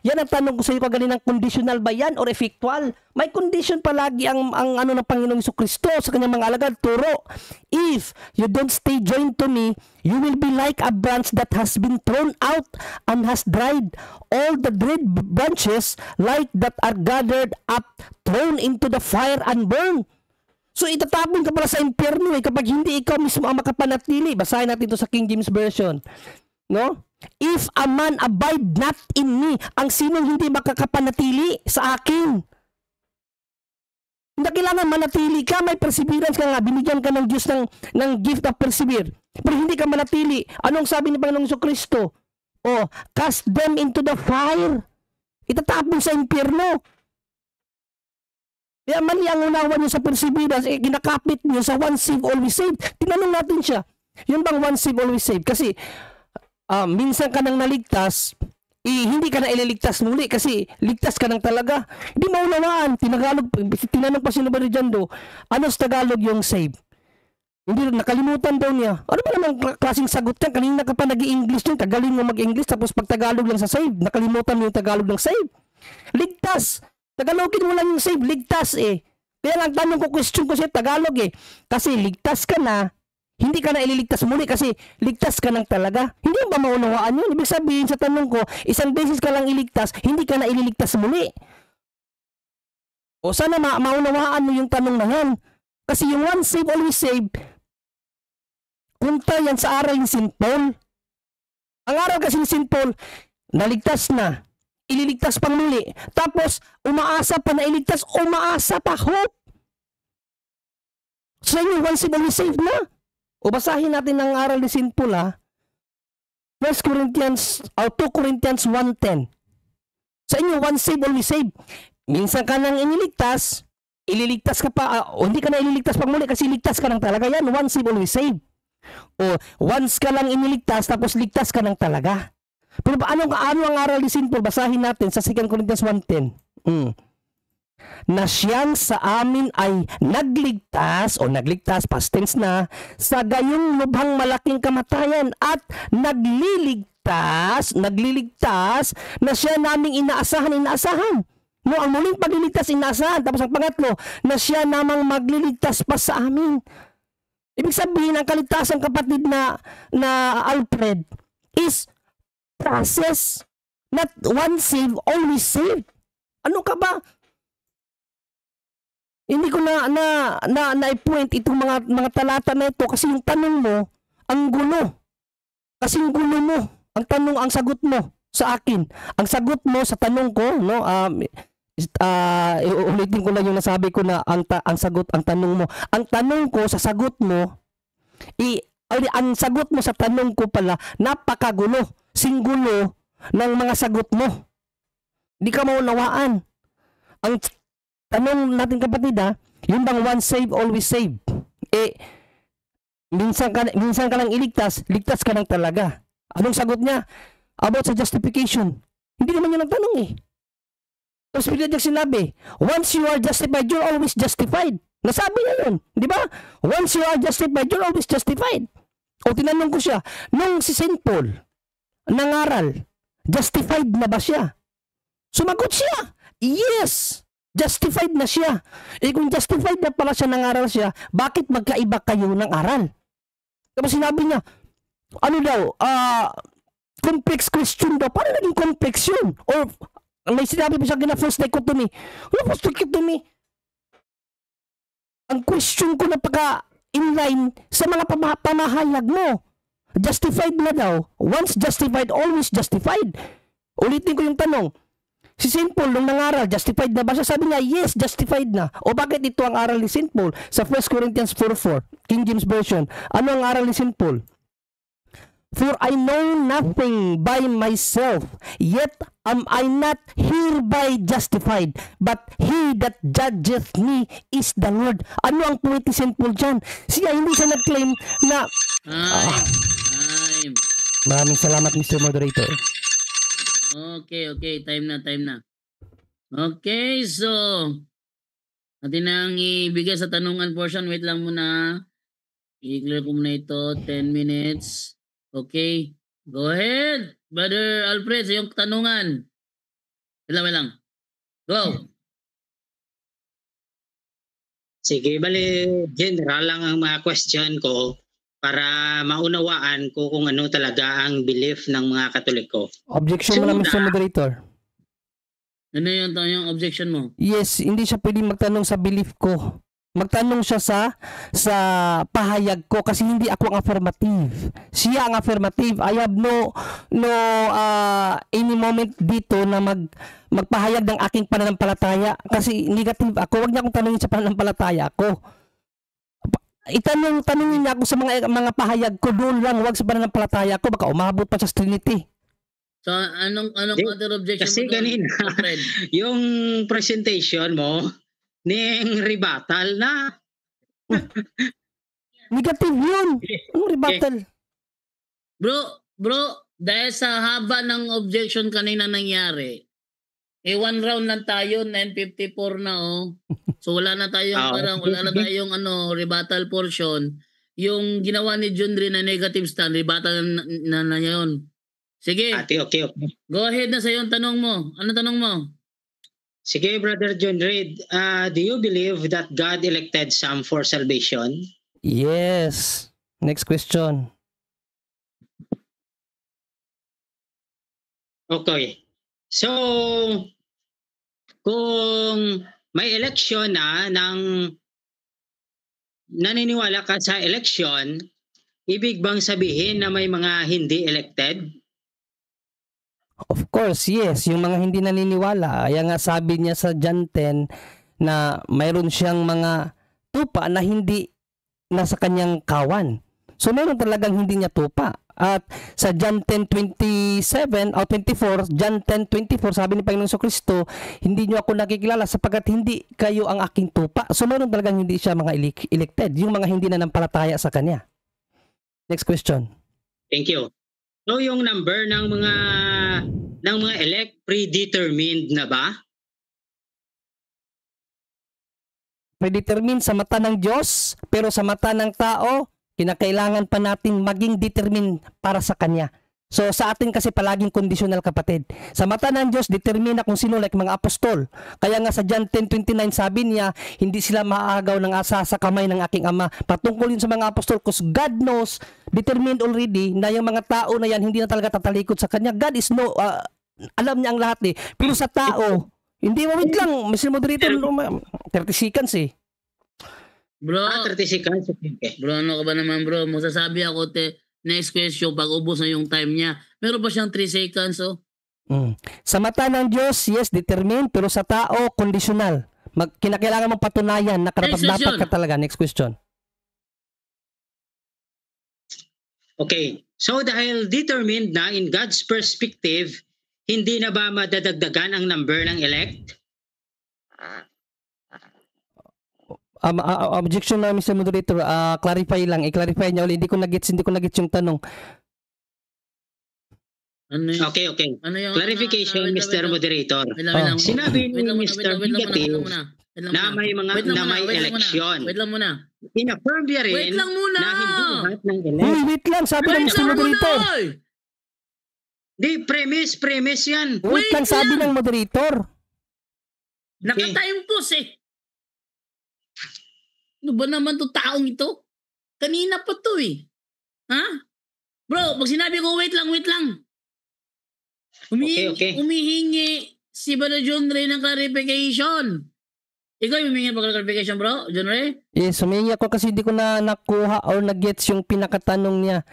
Yan ang tanong ko sa iyo kagalinang, conditional ba yan or effectual? May condition palagi ang ano ng Panginoong Jesucristo sa kanyang mga alagad. Turo, if you don't stay joined to me, you will be like a branch that has been thrown out and has dried. All the dried branches like that are gathered up, thrown into the fire and burned. So itatapon ka pala sa impyerno kapag hindi ikaw mismo ang makapanatili. Basahin natin ito sa King James Version. No? If a man abide not in me, ang sinong hindi makakapanatili sa akin. Hindi kailangan manatili ka, may perseverance ka nga, binigyan ka ng Diyos ng gift of persevere. Pero hindi ka manatili. Anong sabi ni Panginoong Jesucristo? Cast them into the fire. Itatapon sa impyerno. Kaya mali ang unawa niyo sa perseverance, kinakapit niyo sa once saved, always saved. Tinanong natin siya, yun bang once saved, always saved? Kasi minsan ka nang naligtas, hindi ka na ililigtas muli kasi ligtas ka nang talaga. Hindi maunawaan. Tinanong pa si Brother Jando, ano sa Tagalog yung save? Hindi, nakalimutan daw niya. Ano ba namang klaseng sagot yan? Kanina ka pa nag-i-English yun, kagaling mo mag-English, tapos pag Tagalog lang sa save, nakalimutan mo yung Tagalog ng save. Ligtas. Tagalogin mo lang yung save, ligtas Kaya ang tanong ko, question ko sa Tagalog kasi ligtas ka na, hindi ka na ililigtas muli kasi ligtas ka nang talaga. Hindi ba maunawaan yun? Ibig sabihin sa tanong ko, isang beses ka lang iligtas, hindi ka na ililigtas muli. O sana maunawaan mo yung tanong na yan. Kasi yung once saved, always saved, punta yan sa aral ni St. Paul. Ang aral kasi ni St. Paul, naligtas na, ililigtas pang muli. Tapos, umaasa pa na iligtas, umaasa pa, hope. So, yun, once saved, always saved na. O basahin natin ang aral ni St. Paul, 2 Corinthians 1:10. Sa inyo, once saved, always saved. Minsan ka nang iniligtas, ililigtas ka pa, hindi ka na ililigtas pang muli kasi ligtas ka nang talaga. Yan, once saved, always saved. O, once ka lang iniligtas, tapos ligtas ka nang talaga. Pero ano ang aral ni St. Paul? Basahin natin sa 2 Corinthians 1:10. Na siyang sa amin ay nagligtas, past tense na, sa gayong lubhang malaking kamatayan at nagliligtas na siya naming inaasahan. No, ang muling pagliligtas, inaasahan. Tapos ang pangatlo, na siya namang magliligtas pa sa amin. Ibig sabihin, ang kaligtasan, kapatid na Alfred, is process, not once saved, always saved. Ano ka ba? Hindi ko na-point itong mga talata na ito kasi yung tanong mo, ang gulo. Kasi yung gulo mo, ang sagot mo sa akin. Ang sagot mo sa tanong ko, no, ulitin ko lang yung nasabi ko na ang tanong mo. Ang tanong ko sa sagot mo, ang sagot mo sa tanong ko pala, napakagulo. Singgulo ng mga sagot mo. Hindi ka maunawaan. Ang tanong natin, kapatid, yung bang once saved, always saved? Minsan ka lang iligtas, ligtas ka lang talaga. Anong sagot niya? About sa justification. Hindi naman yun ang tanong Tapos pinag sinabi, once you are justified, you're always justified. Nasabi niya yun. Di ba? Once you are justified, you're always justified. O tinanong ko siya, nung si St. Paul nangaral, justified na ba siya? Sumagot siya, yes, justified na siya. Kung justified na pala siya, nangaral siya, bakit magkaiba kayo ng aral? Tapos sinabi niya, ano daw, complex question daw. Paano naging complex yun? Or may sinabi pa siya false dichotomy. Ano false dichotomy? Ang question ko napaka inline sa mga pamahayag mo. Justified na daw. Once justified, always justified. Ulitin ko yung tanong. Si St. Paul, nung nangaral, justified na ba siya? Sabi niya, yes, justified na. O bakit ito ang aral ni St. Paul? Sa 1 Corinthians 4:4, King James Version. Ano ang aral ni St. Paul? For I know nothing by myself, yet am I not hereby justified, but he that judgeth me is the Lord. Ano ang point ni St. Paul dyan? Siya hindi siya nag-claim na... Time. Maraming salamat, Mr. Moderator. Okay. Time na. Okay, so atin nang ibigay sa tanungan portion. Wait lang muna. I-clear ko muna ito. 10 minutes. Okay. Go ahead, Brother Alfred, sa iyong tanungan. Wait lang. Go. Sige, bali, general lang ang mga question ko para maunawaan ko kung ano talaga ang belief ng mga Katoliko. Objection mo na, Mr. Moderator. Ano yung objection mo? Yes, hindi siya pwedeng magtanong sa belief ko. Magtanong siya sa pahayag ko kasi hindi ako ang affirmative. Siya ang affirmative. I have no any moment dito na magpahayag ng aking pananampalataya kasi negative ako. Huwag niya akong tanongin sa pananampalataya ko. Tanungin niya ako sa mga pahayag ko doon lang, huwag sa pananampalataya ko, baka umabot pa sa Trinity. So anong other objection kasi mo? Kasi kanina yung presentation mo ning rebuttal na negative yun. Anong rebuttal? Bro, dahil sa haba ng objection kanina nangyari, one round lang tayo, 9:54 na So wala na tayong rebuttal portion. Yung ginawa ni John Ray na negative stand, rebuttal na yun. Sige. Okay. Go ahead na sa yung tanong mo. Ano tanong mo? Sige, Brother John Ray, do you believe that God elected some for salvation? Yes. Next question. Okay. So, kung may election na naniniwala ka sa election, ibig bang sabihin na may mga hindi elected? Of course, yes. Yung mga hindi naniniwala, kaya nga sabi niya sa John 10 na mayroon siyang mga tupa na hindi nasa kanyang kawan. So mayroon talagang hindi niya tupa. At sa John 10:27 o 24, John 10:24, sabi ni Panginoon Kristo, hindi niyo ako nakikilala sapagkat hindi kayo ang aking tupa. So mayroon talagang hindi siya mga elected, yung mga hindi nanampalataya sa kanya. Next question. Thank you. So yung number ng mga elect predetermined na ba? Predetermined sa mata ng Diyos, pero sa mata ng tao, kinakailangan pa nating maging determined para sa Kanya. So sa atin kasi palaging conditional, kapatid. Sa mata ng Diyos, determine kung sino, like mga apostol. Kaya nga sa John 10:29 sabi niya, hindi sila maagaw ng asa sa kamay ng aking Ama. Patungkol yun sa mga apostol, because God knows, determined already, na yung mga tao na yan hindi na talaga tatalikod sa Kanya. God is alam niya ang lahat Pero sa tao, hindi, wait lang, Mr. Moderator, 30 seconds Bro, 30 seconds. Okay. Bro, ano ka ba naman bro? Masasabi ako, next question, pag ubos na yung time niya. Meron pa siyang 3 seconds, Sa mata ng Diyos, yes, determined, pero sa tao, conditional. Kinakailangan mong patunayan na karapat-dapat ka talaga. Next question. Okay. So dahil determined na in God's perspective, hindi na ba madadagdagan ang number ng elect? Objection na, Mr. Moderator, clarify lang, i-clarify niya ulit. Hindi ko nagets yung tanong. Ano yun? Okay. Ano yung, Clarification, Mr. Moderator. Sinabi ni Mr. Bigative na may election. Wait lang muna. In-affirm niya rin Wait lang muna. na hindi lahat ng elect. Wait lang, sabi ng Mr. Moderator. Di, premise yan. Wait lang, sabi ng Moderator. Naka-time pause Ano ba naman to taong ito? Kanina pa to Ha? Bro, pag sinabi ko wait lang. Okay. Humihingi si Brother John Ray ng clarification. Ikaw yung humihingi pa clarification, bro? John Ray? Yes, humihingi ako kasi hindi ko na nakuha or na-gets yung pinakatanong niya.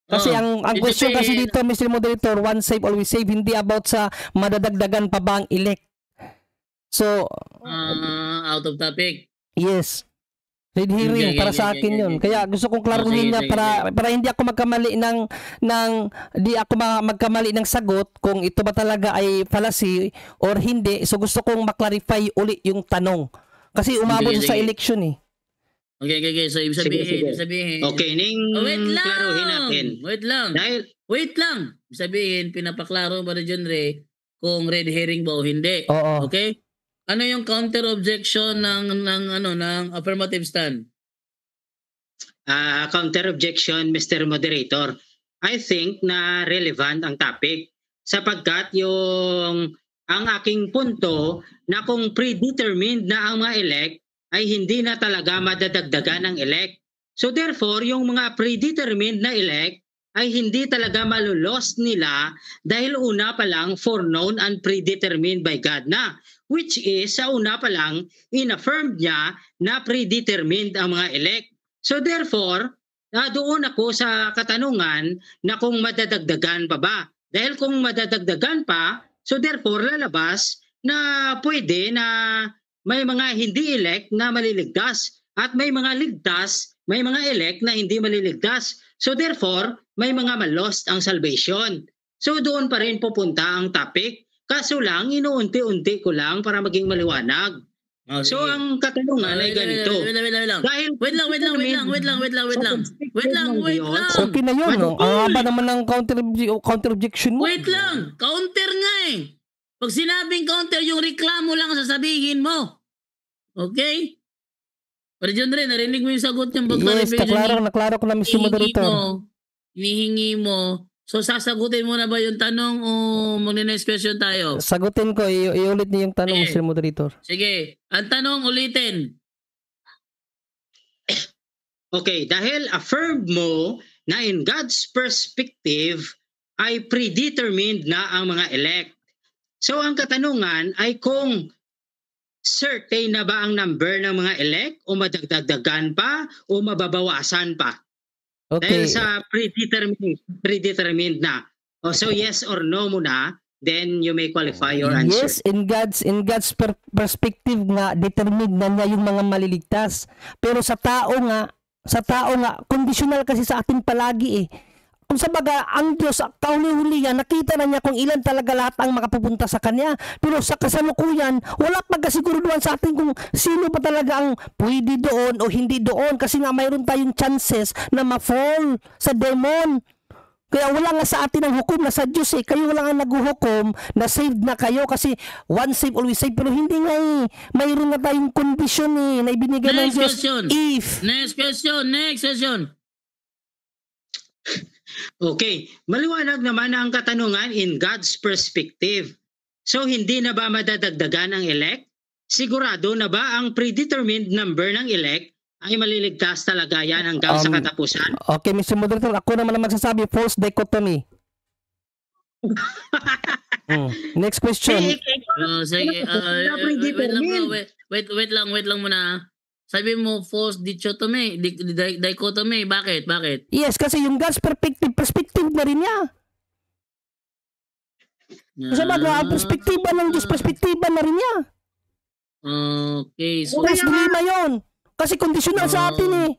Kasi ang question kasi sabihin, dito, Mr. Moderator, once save, always save, hindi about sa madadagdagan pa ba ang elect. So, out of topic. yes. Red herring Okay, para sa akin yun. Kaya gusto kong klaruhin na para hindi ako magkamali magkamali ng sagot kung ito ba talaga ay fallacy or hindi. So gusto kong maklarify uli yung tanong. Kasi umabot sa election eh. Okay. So, ibig sabihin. Okay, klaruhin natin. Wait lang. Ibig sabihin, pinapaklaro ba ni John Ray kung red herring ba o hindi? Oo. Okay? Ano yung counter objection ng affirmative stand? Counter objection, Mr. Moderator. I think na relevant ang topic sapagkat ang aking punto na kung predetermined na ang mga elect ay hindi na talaga madadagdagan ng elect. So therefore, yung mga predetermined na elect ay hindi talaga malulost nila dahil una pa lang foreknown and predetermined by God na. Which is, sa una pa lang, in-affirm niya na predetermined ang mga elect. So therefore, doon ako sa katanungan na kung madadagdagan pa ba. Dahil kung madadagdagan pa, so therefore lalabas na pwede na may mga hindi elect na maliligtas at may mga ligtas, may mga elect na hindi maliligtas. So therefore, may mga malost ang salvation. So doon pa rin pupunta ang topic. Kaso lang, inuunti-unti ko lang para maging maliwanag. So ang katanungan ay ganito. Wait lang. Okay na yun. Ang haba naman ng counter objection mo. Wait lang. Counter nga eh. Pag sinabing counter, yung reklamo lang sasabihin mo. Okay? Pero John Ray, narinig mo yung sagot niyang Yes, naklaro ko na, Mr. Moderator. Hinihingi mo. So sasagutin mo na ba yung tanong o mag-next question tayo? Sagutin ko, iulit niyo yung tanong, Mr. Moderator. Sige, ang tanong ulitin. Okay, dahil affirmed mo na in God's perspective ay predetermined na ang mga elect. So ang katanungan ay kung certain na ba ang number ng mga elect o madagdagan pa o mababawasan pa? Okay. Dahil sa predetermined na. So yes or no muna, then you may qualify your answer. Yes, in God's perspective nga, determined na niya yung mga maliligtas. Pero sa tao nga, conditional kasi sa atin palagi eh. Kung sa baga, ang Diyos, kauli-huli yan, nakita na niya kung ilan talaga lahat ang makapupunta sa Kanya. Pero sa kasalukuyan, wala pagkasiguruduhan sa atin kung sino pa talaga ang pwede doon o hindi doon. Kasi nga mayroon tayong chances na ma-fall sa demon. Kaya wala nga sa atin ang hukom na sa Diyos eh. Kayo lang ang naghuhukom na saved na kayo kasi once saved, always saved. Pero hindi nga eh. Mayroon nga tayong condition eh na ibinigay ng Diyos. Next question. Okay, maliwanag naman ang katanungan in God's perspective. So hindi na ba madadagdagan ang elect? Sigurado na ba ang predetermined number ng elect ay maliligtas talaga yan hanggang sa katapusan? Okay, Mr. Moderator, ako naman ang magsasabi, false dichotomy. Next question. Sige, wait lang muna. Sabi mo false dichotomy, dichotomy, bakit? Yes, kasi yung God's perspective na rin niya. Kasi baga, ang perspektiba ng Diyos, perspektiba na rin niya. Okay. So, false dilemma yun. Kasi conditional sa atin eh.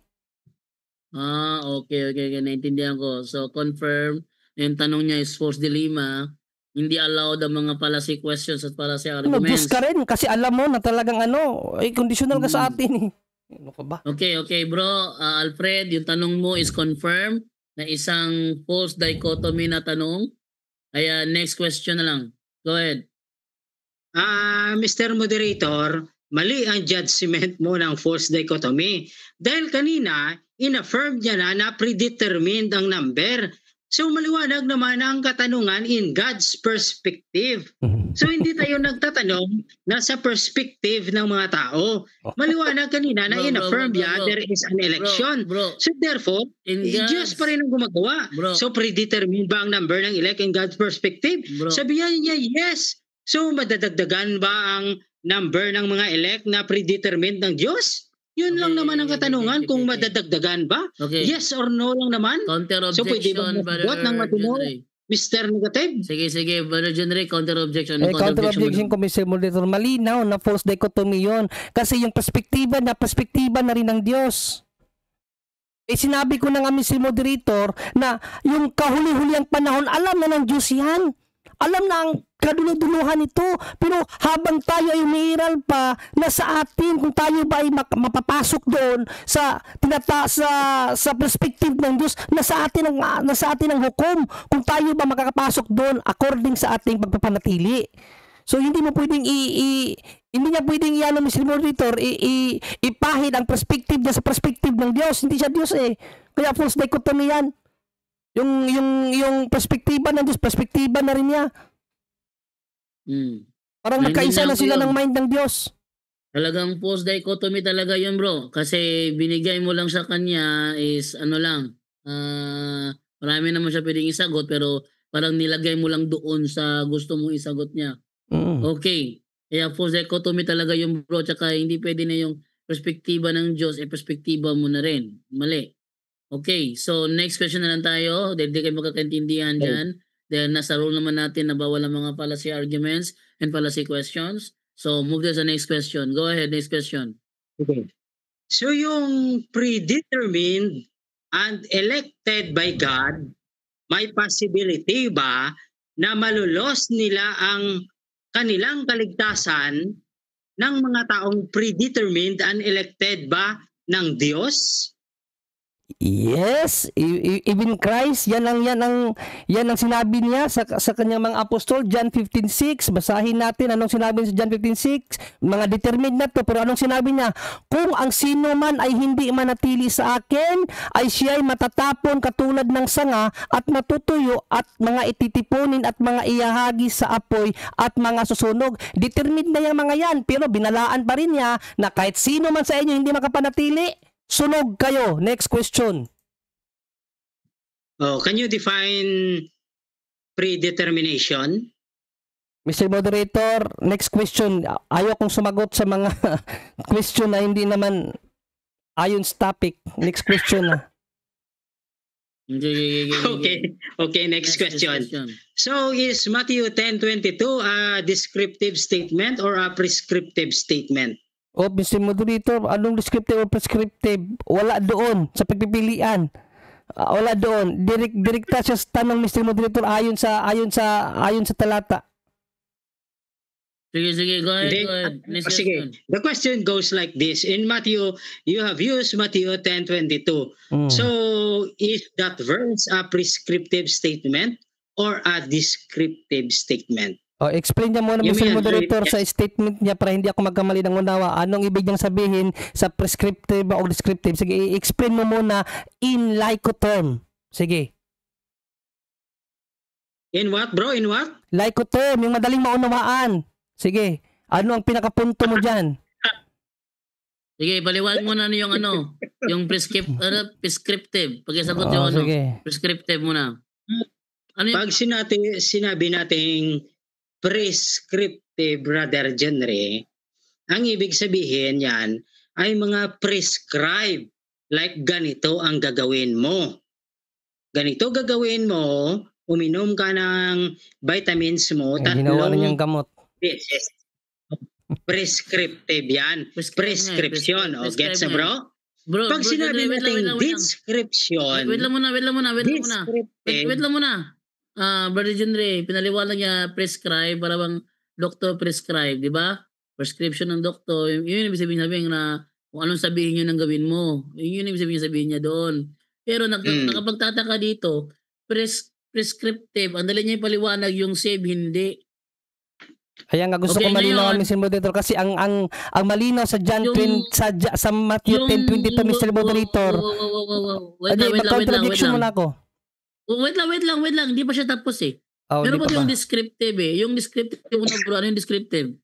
Okay. Naintindihan ko. So, confirm, yung tanong niya is false dilemma. Hindi allowed ang mga fallacy questions at fallacy arguments. Diyos ka rin kasi alam mo na talagang conditional ka sa atin eh. Ano ka ba? Okay bro. Alfred, yung tanong mo is confirmed na isang false dichotomy na tanong. Kaya next question na lang. Go ahead. Mr. Moderator, mali ang judgment mo ng false dichotomy. Dahil kanina, in-affirm niya na predetermined ang number. So maliwanag naman ang katanungan in God's perspective. So hindi tayo nagtatanong na sa perspective ng mga tao. Maliwanag kanina na in-affirm niya there is an election. So therefore, Diyos pa rin ang gumagawa. So predetermined ba ang number ng elect in God's perspective? Sabihan niya yes. So madadagdagan ba ang number ng mga elect na predetermined ng Diyos? Yun lang Okay, naman ang katanungan okay, kung okay. madadagdagan ba? Okay. Yes or no lang naman. Counter So pwede ba objection, masagot ng Brother matino, John Ray. Mr. Negative? Sige, Brother John Ray, counter objection. Anong Counter objection mo? ko, Mr. Moderator. Malinaw na false dichotomy yun. Kasi yung perspektiba na rin ng Diyos. Sinabi ko na nga, Mr. Moderator, na yung kahuli-huliang panahon, alam na ng Diyos yan. Alam na ang kaduluduluhan ito. Pero habang tayo ay umiiral pa, nasa atin kung tayo ba ay mapapasok doon sa perspective ng Diyos, nasa atin ang hukom kung tayo ba makakapasok doon according sa ating pagpapanatili. So hindi mo pwedeng hindi niya pwedeng iano, Mr. Moderator, ipahid ang perspective niya sa perspective ng Diyos. Hindi siya Diyos eh. Kaya false dichotomy yan. Yung perspektiba ng Diyos, perspektiba na rin niya. Parang magkaisa na sila ng mind ng Diyos. Talagang false dichotomy talaga yun, bro. Kasi binigay mo lang sa kanya is ano lang, marami naman siya pwedeng isagot pero parang nilagay mo lang doon sa gusto mong isagot niya. Okay. Kaya false dichotomy talaga yung bro. Tsaka hindi pwede na yung perspektiba ng Diyos, perspektiba mo na rin. Mali. Okay, so next question na lang tayo. Dahil di kayo magkakaintindihan dyan. Dahil nasa rule naman natin na bawal ang mga fallacy arguments and fallacy questions. So move to the next question. Go ahead, next question. Okay. So yung predetermined and elected by God, may possibility ba na malulos nila ang kanilang kaligtasan ng mga taong predetermined and elected ba ng Diyos? Yes, even Christ, yan ang sinabi niya sa kanyang mga apostol, John 15:6. Basahin natin anong sinabi sa John 15:6. Mga determined na to, pero anong sinabi niya? Kung ang sino man ay hindi manatili sa akin, ay siya ay matatapon katulad ng sanga at matutuyo at mga ititipunin at mga iyahagi sa apoy at mga susunog. Determined na yung mga yan, pero binalaan pa rin niya na kahit sino man sa inyo hindi makapanatili, sunog kayo. Next question. Oh, can you define predetermination? Mr. Moderator, next question. Ayaw kong sumagot sa mga question na hindi naman ayon sa topic. Next question na. Okay, next question. So is Matthew 10:22 a descriptive statement or a prescriptive statement? O, Mr. Moderator, anong descriptive o prescriptive? Wala doon sa pagpipilian. Wala doon. Direkta siya sa tanong, Mr. Moderator, ayon sa talata. Sige, go ahead. Next question. The question goes like this. In Matthew, you have used Matthew 10:22. So is that verse a prescriptive statement or a descriptive statement? Explain niya muna, Mr. Moderator, sa statement niya para hindi ako magkamali ng unawa. Anong ibig niyang sabihin sa prescriptive o descriptive? Sige, i-explain mo muna in lycoterm. Sige. In what, bro? In what? Lycoterm, yung madaling maunawaan. Sige. Ano ang pinakapunto mo dyan? Sige, paliwanag mo na yung yung prescriptive. Pag-isagot yung sige. Prescriptive muna. Pag sinabi nating prescriptive, Brother John Ray, ang ibig sabihin yan ay mga prescribe. Like ganito ang gagawin mo. Ganito gagawin mo, uminom ka ng vitamins mo, ginawa na niyang gamot. Yes. Prescriptive yan. Prescription. Gets na, bro? Pag sinabi natin description, wait lang muna. Brother John Ray, pinaliwanag niya prescribe, para bang doktor prescribe, di ba? Prescription ng doktor, yun ibig sabihin na kung anong sabihin niyo nang gawin mo. Yun ibig sabihin niya doon. Pero nakapagtataka dito, prescriptive, ang dali niya ipaliwanag yung save, hindi. Kaya nga gusto ko malinaw, Mr. Moderator, kasi ang malinaw sa sa Matthew 10:22, Mr. Moderator. Wait lang. Contradiction mo na ako. Wait lang. Hindi pa siya tapos eh. Pero pag yung descriptive yung descriptive, yung bro, ano yung descriptive?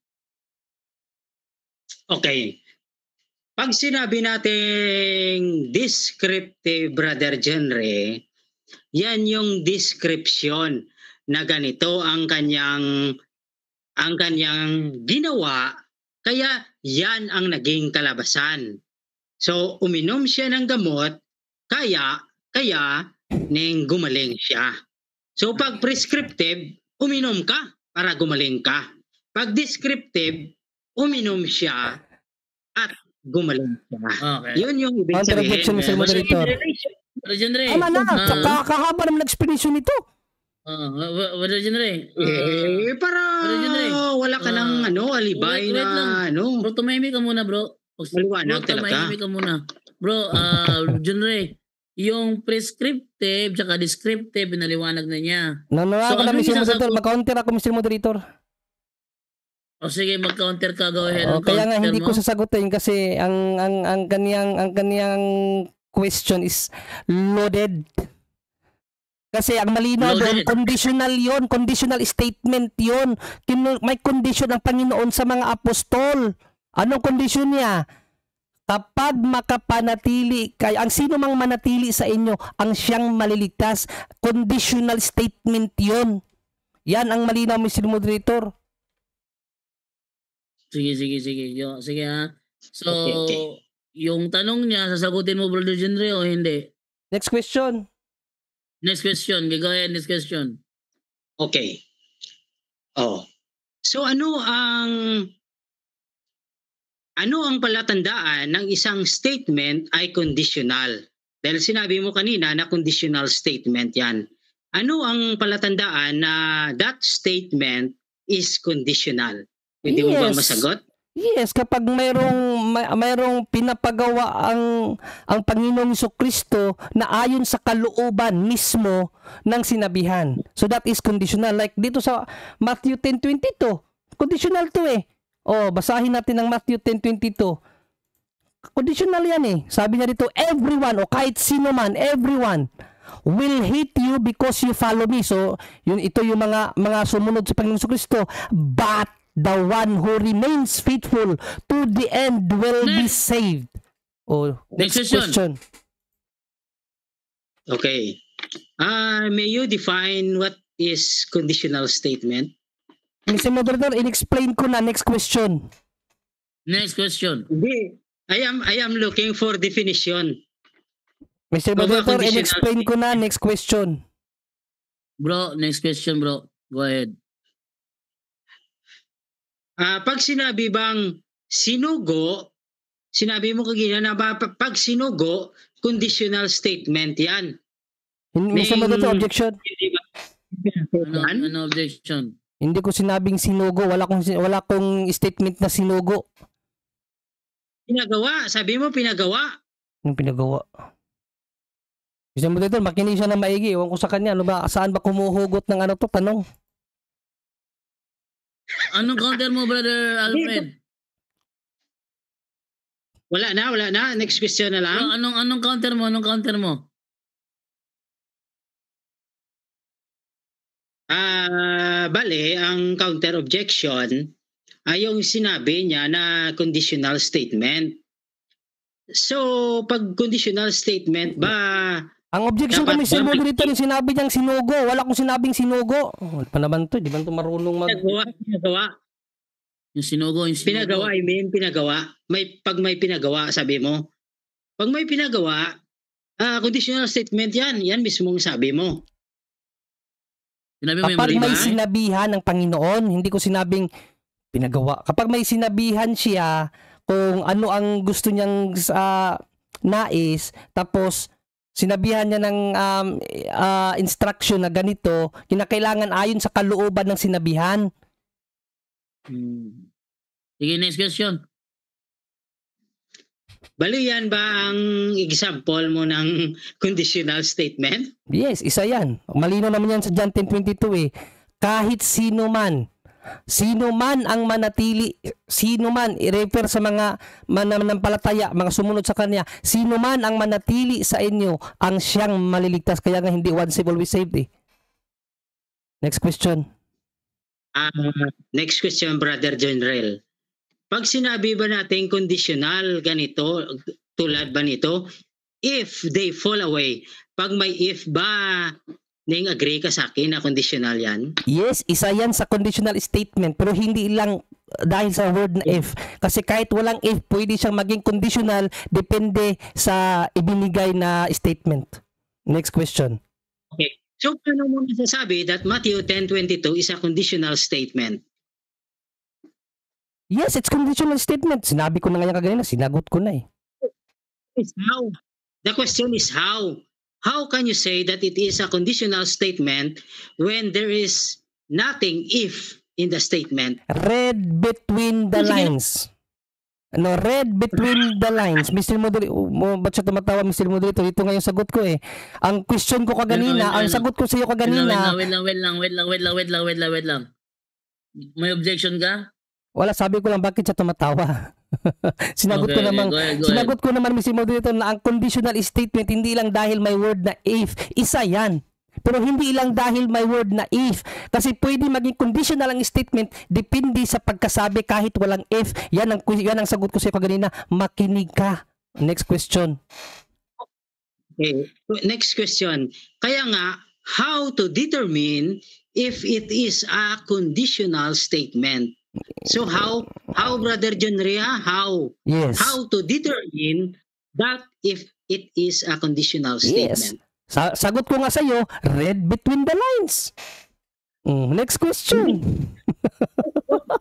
Okay. Pag sinabi nating descriptive, Brother John Ray, yan yung description na ganito ang kanyang ginawa, kaya yan ang naging kalabasan. So, uminom siya ng gamot, kaya neng gumaling siya. So, pag prescriptive, uminom ka para gumaling ka. Pag descriptive, uminom siya at gumaling siya. Okay. Yun yung ibig Counter sabihin. objection, Mr. Moderator. Brother John Ray. Tama na, kahaba naman explanation nito. Brother John Ray. Para Brother Ray. wala ka ng alibay wait lang. na Bro, tumahimik ka muna, bro. maliwanag talaga. Tumahimik ka muna. Bro, John Ray, yung prescriptive tsaka descriptive, pinaliwanag na niya. Nanawa ko na, Mr. Moderator. Mag-counter ako, Mr. Moderator. O sige, mag-counter ka. Go ahead. Kaya nga hindi mo. ko sasagutin kasi ang kaniyang question is loaded. Kasi ang malinaw doon, conditional yon, conditional statement yon. May condition ang Panginoon sa mga apostol. Anong condition niya? Kapag makapanatili kayo, ang sino mang manatili sa inyo, ang siyang maliligtas. Conditional statement yon. Yan ang malinaw, Mr. Moderator. Sige. Sige ha. So, Okay. yung tanong niya, sasagutin mo, Brother John Ray, o hindi? Next question. Next question. Go ahead, next question. Okay. So ano ang palatandaan ng isang statement ay conditional? Dahil sinabi mo kanina na conditional statement 'yan. Ano ang palatandaan na that statement is conditional? Pwede mo ba masagot? Yes, kapag mayroong pinapagawa ang Panginoong Jesucristo na ayon sa kalooban mismo ng sinabihan. So that is conditional. Like dito sa Matthew 10:22, conditional to eh. Basahin natin ang Matthew 10:22. Conditional yan eh. Sabi niya dito, everyone o kahit sino man, everyone will hate you because you follow me. So, ito yung mga sumunod sa Panginoong Jesucristo. But the one who remains faithful to the end will be saved. Next question. Okay. May you define what is conditional statement? Mr. Moderator, in-explain ko na. Next question. Next question. Hindi. I am looking for definition. Mr. Moderator, in-explain ko na. Next question. Bro, next question, bro. Go ahead. Pag sinabi bang sinugo, sinabi mo kagina na pag sinugo, conditional statement yan. Mr. Moderator, objection. Ano objection? Hindi ko sinabing sinugo. Wala kong statement na sinugo. Pinagawa. Sabi mo pinagawa. Yung pinagawa. Mr. Moderator, makinig siya na maigi. Ewan ko sa kanya. Saan ba kumuhugot ng tanong? Anong counter mo, Brother Alfred? Wala na. Next question na lang. Anong counter mo? Bale, ang counter objection ay yung sinabi niya na conditional statement. So, pag conditional statement ba... Ang objection ko, Mr. Moderator, yung sinabi niyang sinugo. Wala akong sinabing sinugo. Ano pa naman to? Di ba ito marunong Pinagawa. Yung sinugo. Pinagawa, pinagawa. Pag may pinagawa, sabi mo. Pag may pinagawa, conditional statement yan. Yan mismo ang sabi mo. Kapag may sinabihan ng Panginoon, hindi ko sinabing pinagawa. Kapag may sinabihan siya kung ano ang gusto niyang nais, tapos sinabihan niya ng instruction na ganito, kinakailangan ayon sa kalooban ng sinabihan. Sige, next question. Bali yan ba ang example mo ng conditional statement? Yes, isa yan. Malino naman yan sa John 10:22 eh. Kahit sino man ang manatili, sino man, i-refer sa mga mananampalataya, mga sumunod sa kanya, sino man ang manatili sa inyo, ang siyang maliligtas. Kaya nga hindi once saved, always saved eh. Next question. Next question, Brother General. Pag sinabi ba natin conditional ganito, tulad ba nito, if they fall away, pag may if ba Ning agree ka sa akin na conditional yan? Yes, isa yan sa conditional statement pero hindi lang dahil sa word na if. Kasi kahit walang if, pwede siyang maging conditional depende sa ibinigay na statement. Next question. Okay. So, paano mo masasabi that Matthew 10:22 is a conditional statement? Yes, it's conditional statement. Sinabi ko na nga yan kanina, sinagot ko na eh. Is how? The question is how? How can you say that it is a conditional statement when there is nothing if in the statement? Read between the lines. No, read between the lines. Mr. Moderator, ba't siya tumatawa, Mr. Moderator? Ito nga yung sagot ko eh. Ang question ko kaganina, ang sagot ko sa iyo kaganina. Wait lang. May objection ka? Wala, sabi ko lang bakit siya tumatawa. Sinagot ko naman, go ahead. sinagot ko naman, Mr. Moderator, na ang conditional statement hindi lang dahil may word na if. Isa yan. Pero hindi lang dahil may word na if. Kasi pwede maging conditional ang statement depende sa pagkasabi kahit walang if. Yan ang sagot ko sa iyo kanina. Makinig ka. Next question. Okay. Next question. Kaya nga, how to determine if it is a conditional statement? So how Brother John Ria, how Yes. to determine that if it is a conditional statement? Sagot ko nga sa iyo, read between the lines. Next question.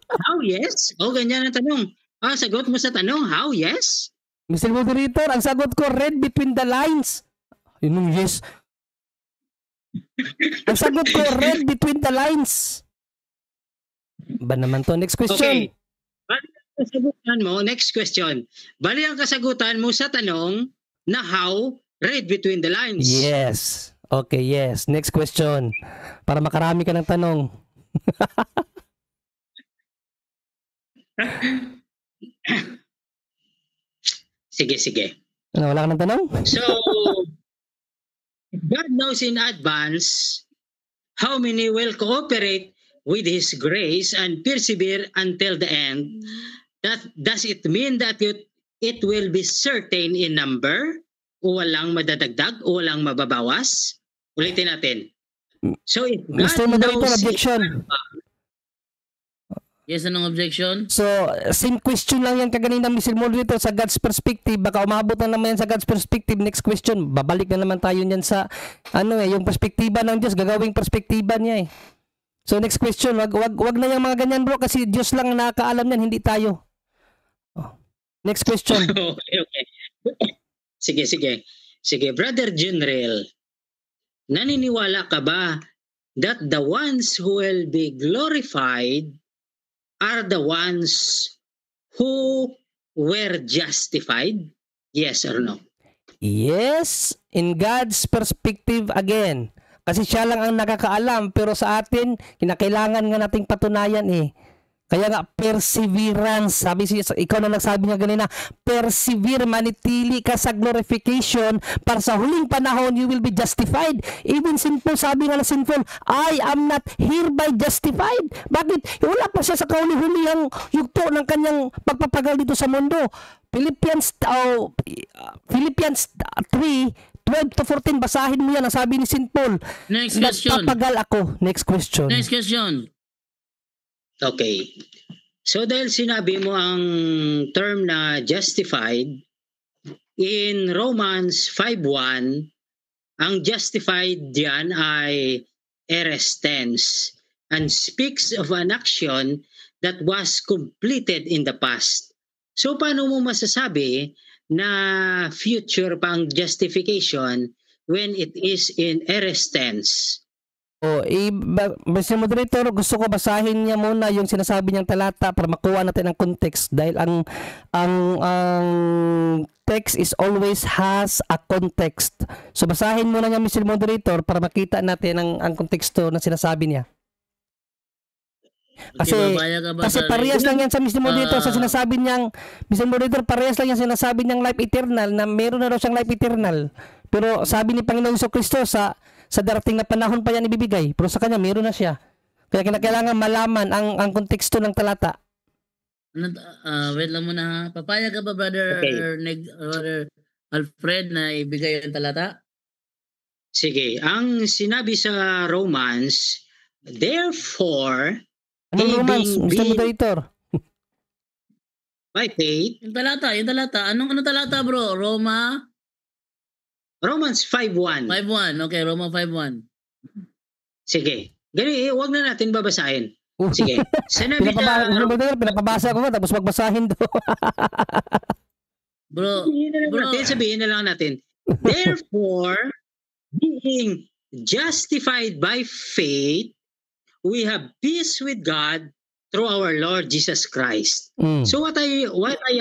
How yes? O ganyan ang tanong. Sagot mo sa tanong, how yes? Mr. Moderator, ang sagot ko, read between the lines. Yun yung yes. Ang sagot ko, read between the lines. Ba naman to? Next question. Okay. Bali ang kasagutan mo, next question. Bali ang kasagutan mo sa tanong na how, read between the lines. Yes. Okay, yes. Next question. Para makarami ka ng tanong. Sige. Ano, wala ka ng tanong? So, God knows in advance how many will cooperate with His grace and persevere until the end. Does it mean that it will be certain in number? O walang madadagdag? O walang mababawas? Ulitin natin. So, if God Mr. Moderator, knows objection. Yes, anong objection? So, same question lang yan kaganina, Mr. Moderator, sa God's perspective. Baka umabot na naman yan sa God's perspective. Next question. Babalik na naman tayo niyan sa, yung perspektiba ng Diyos. Gagawing perspektiba niya eh. So, next question. Wag na yung mga ganyan, bro, kasi Diyos lang nakakaalam yan, hindi tayo. Next question. Okay. Sige. Brother General, naniniwala ka ba that the ones who will be glorified are the ones who were justified? Yes or no? Yes, in God's perspective again. Kasi siya lang ang nakakaalam, pero sa atin, kinakailangan nga nating patunayan eh. Kaya nga, perseverance. Sabi siya, ikaw na nagsabi nga ganina, persevere, manitili ka sa glorification para sa huling panahon, you will be justified. Even sinful, sabi nga na sinful, I am not hereby justified. Bakit? Wala pa siya sa kahuli-hulihang yugto ng kanyang pagpapagal dito sa mundo. Philippians 3:12-14, basahin mo yan, ang sabi ni St. Paul. Next question. Nagpapagal ako. Next question. Next question. Okay. So dahil sinabi mo ang term na justified, in Romans 5:1, ang justified diyan ay aorist tense and speaks of an action that was completed in the past. So paano mo masasabi na future pang justification when it is in aorist tense? Mr. Moderator, gusto ko basahin niya muna yung sinasabi niyang talata para makuha natin ang context dahil ang text is always has a context. So basahin muna niya, Mr. Moderator, para makita natin ang konteksto na sinasabi niya. Kasi parehas lang yan sa Mr. Moderator sa sinasabi niyang, Mr. Moderator, parehas lang yan sinasabi niyang life eternal, na meron na daw siyang life eternal. Pero sabi ni Panginoon Jesucristo sa darating na panahon pa yan ibibigay, pero sa kanya meron na siya. Kaya kinakailangan malaman ang konteksto ng talata. Wait lang muna ha. Papayag ka ba, brother, Okay. Brother Alfred, na ibigay ang talata? Sige, ang sinabi sa Romans, therefore, Anong romance, Mr. being Moderator? by faith, Yung talata. Anong talata, bro? Romans 5:1. 5:1. Okay, Roma 5:1. Sige. Huwag na natin babasahin. Sige. Sinabi Pinapabasa ko nga tapos magbasahin do. Bro, sabihin na lang natin. Therefore, being justified by faith, we have peace with God through our Lord Jesus Christ. So what I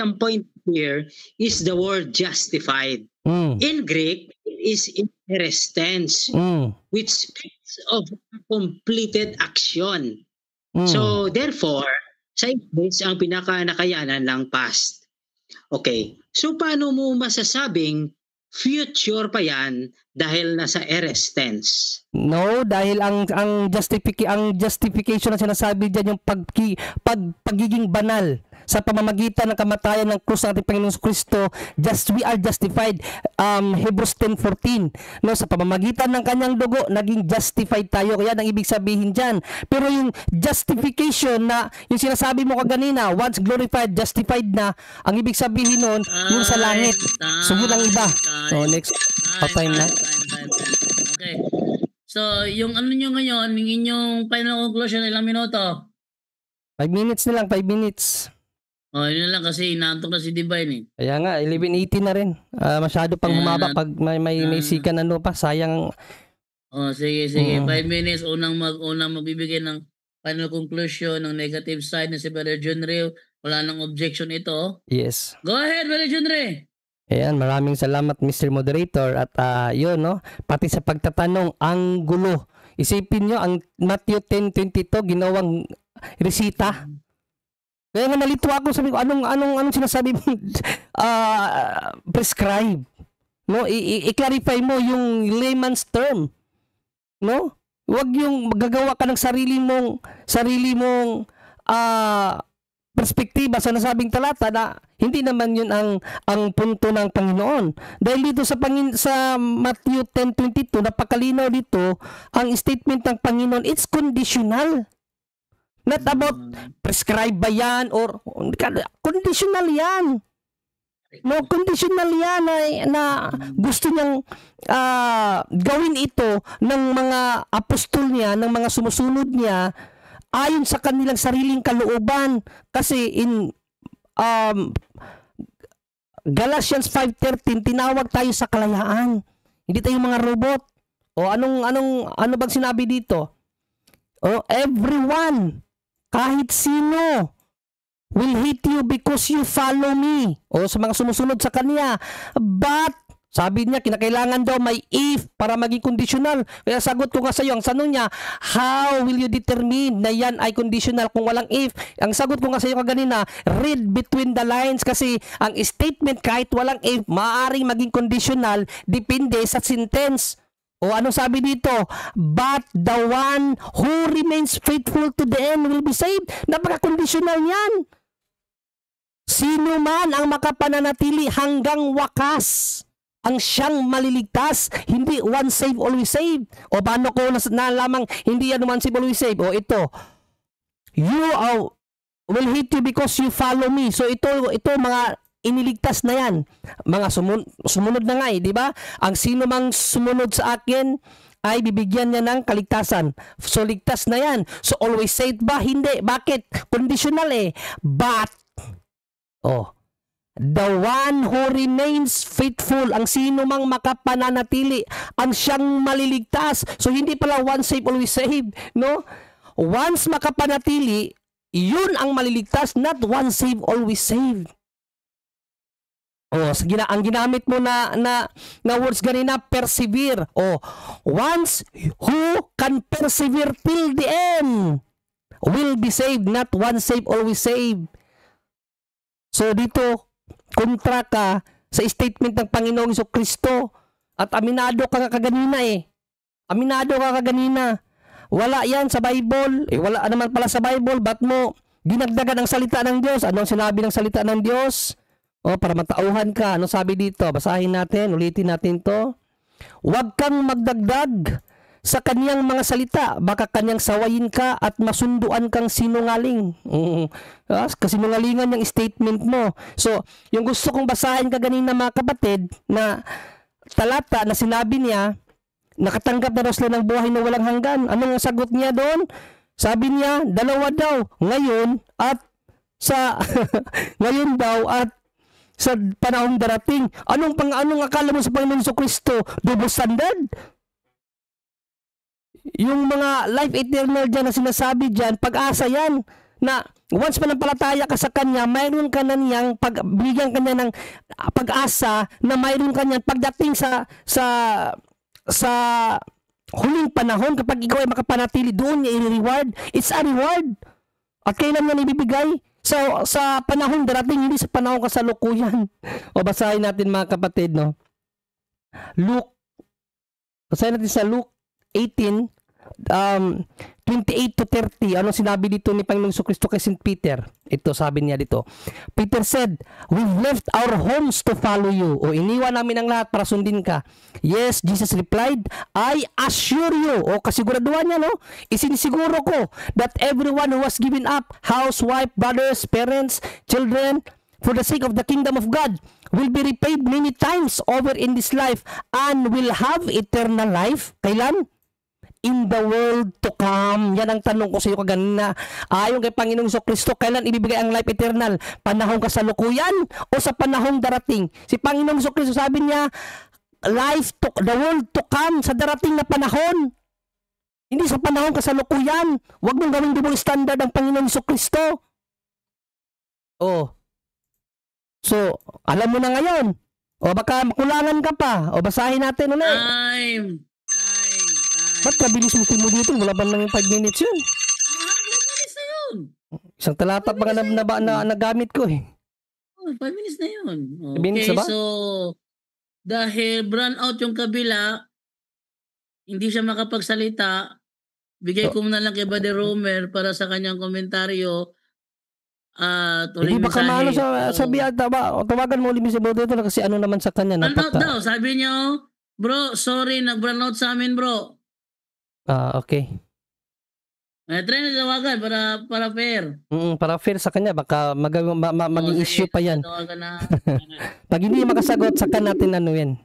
am pointing here is the word justified. In Greek, it is in aorist tense, which speaks of completed action. So therefore, sa English, ang pinaka-nakayanan ng past. Okay. So paano mo masasabing future pa yan dahil nasa aorist tense? No, dahil ang justification na sinasabi diyan yung pagiging banal sa pamamagitan ng kamatayan ng krus ng ating Panginoong Kristo, we are justified. Hebrews 10:14. No, sa pamamagitan ng kanyang dugo, naging justified tayo. Kaya ang ibig sabihin diyan. Pero yung justification na yung sinasabi mo kanina, once glorified, justified na, ang ibig sabihin nun, yung sa langit. So yun ang iba. So next, time na. Okay. So, yung ano nyo ngayon, yung inyong final conclusion, ilang minuto? 5 minutes na lang, 5 minutes. Oh, yun na lang kasi inaantok na si Divine eh. Kaya nga, 11:18 na rin. Masyado pang humaba pag may sikan pa, sayang. Oh, sige. 5 minutes, unang magbibigay ng final conclusion ng negative side na si Brother John Ray. Wala nang objection ito. Yes. Go ahead, Brother John Ray. Ayan, maraming salamat Mr. Moderator at yun no, pati sa pagtatanong ang gulo. Isipin nyo ang Matthew 10:22 ginawang resita. Kaya nga nalito ako, sabi ko anong sinasabi mo prescribe. No, i-clarify mo yung layman's term. No? Huwag yung gagawa ka ng sarili mong perspektiba sa nasabing talata na hindi naman yun ang punto ng Panginoon. Dahil dito sa Matthew 10:22, napakalinaw dito, ang statement ng Panginoon, it's conditional. Not about prescribe ba yan or conditional yan. No, conditional yan na gusto niyang gawin ito ng mga apostol niya, ng mga sumusunod niya, ayon sa kanilang sariling kalooban. Kasi in Galatians 5:13, tinawag tayo sa kalayaan. Hindi tayo mga robot. O ano bang sinabi dito? O everyone, kahit sino, will hate you because you follow me. O sa mga sumusunod sa kanya. But sabi niya, kinakailangan daw may if para maging conditional. Kaya sagot ko nga sa iyo, ang tanong niya, how will you determine na yan ay conditional kung walang if? Ang sagot ko nga sa iyo kaganina, read between the lines kasi ang statement kahit walang if, maaaring maging conditional, depende sa sentence. O anong sabi dito? But the one who remains faithful to the end will be saved. Napaka-conditional yan. Sino man ang makapananatili hanggang wakas, ang siyang maliligtas, hindi one save, always save. O paano ko nalamang hindi yan one save, always save? O ito, you will hate you because you follow me. So ito mga iniligtas na yan. Mga sumunod na nga di ba? Ang sino mang sumunod sa akin ay bibigyan niya ng kaligtasan. So ligtas na yan. So always saved ba? Hindi. Bakit? Conditional But, the one who remains faithful, ang sino mang makapananatili, ang siyang maliligtas. So hindi pala one save, always save, no? Once makapanatili, yun ang maliligtas, not one save, always save. Ang ginamit mo na words ganina, persevere. Once who can persevere till the end will be saved, not one save, always save. So dito, kontra ka sa statement ng Panginoong Jesucristo at aminado ka kaganina Aminado ka kaganina. Wala yan sa Bible. Wala naman pala sa Bible. Ba't mo dinagdagan ang salita ng Diyos? Ano ang sinabi ng salita ng Diyos? Para matauhan ka. Ano sabi dito? Basahin natin. Ulitin natin to. Huwag kang magdagdag sa kaniyang mga salita, baka kaniyang sawayin ka at masunduan kang sinungaling. Kasinungalingan yung statement mo. So, yung gusto kong basahin kaganina mga kapatid, na talata na sinabi niya, nakatanggap na raw sila ng buhay na walang hanggan. Anong sagot niya doon? Sabi niya, dalawa daw, ngayon at sa ngayon daw at sa panahong darating. Anong akala mo sa Panginoon Kristo? Double standard? Yung mga life eternal dyan na sinasabi dyan, pag-asa yan, na once manampalataya ka sa Kanya, mayroon ka na niyang bigyan ka niya ng pag-asa na mayroon ka niyang pagdating sa huling panahon, kapag ikaw ay makapanatili doon niya i-reward. It's a reward. At kailan niya ibibigay? So, sa panahong darating, hindi sa panahong kasalukuyan. O basahin natin mga kapatid, no? Basahin natin sa Luke 18, 28 to 30. Ano sinabi dito ni Panginoong Jesucristo kay St. Peter? Ito, sabi niya dito. Peter said, "We've left our homes to follow you." O iniwan namin ang lahat para sundin ka. Yes, Jesus replied, "I assure you," o kasiguraduhan niya, no? Isinisiguro ko that everyone who was given up, house, wife, brothers, parents, children, for the sake of the kingdom of God, will be repaid many times over in this life and will have eternal life. Kailan? In the world to come. Yan ang tanong ko sa iyo kaganina. Ayon kay Panginoong Jesucristo, kailan ibibigay ang life eternal? Panahong kasalukuyan o sa panahong darating? Si Panginoong Jesucristo sabi niya, the world to come, sa darating na panahon. Hindi sa panahong kasalukuyan. Huwag mong gawing double standard ang Panginoong Jesucristo. Oh. So, alam mo na ngayon. O baka makulangan ka pa. O basahin natin ulit. Time. Ba't kabilis mo mo dito? Wala ba lang yung 5 minutes yun? 5 minutes na yun. Isang talata pa nga na nagamit ko eh. 5 minutes na yun. Minutes Okay, na ba? so dahil brown out yung kabila, hindi siya makapagsalita, bigay ko na lang kay Brother Romer para sa kanyang komentaryo at Hindi huling baka maano mensahe. sabi ata ba? Tawagan mo ulit si Bodo ito kasi ano naman sa kanya. Brown out daw, sabi niyo, bro, sorry, nag-brown out sa amin, bro. Okay. Try na tawagan para fair. Para fair sa kanya, baka maging sige, issue pa yan. Tawagan na. Pag hindi makasagot, saka natin ano yan.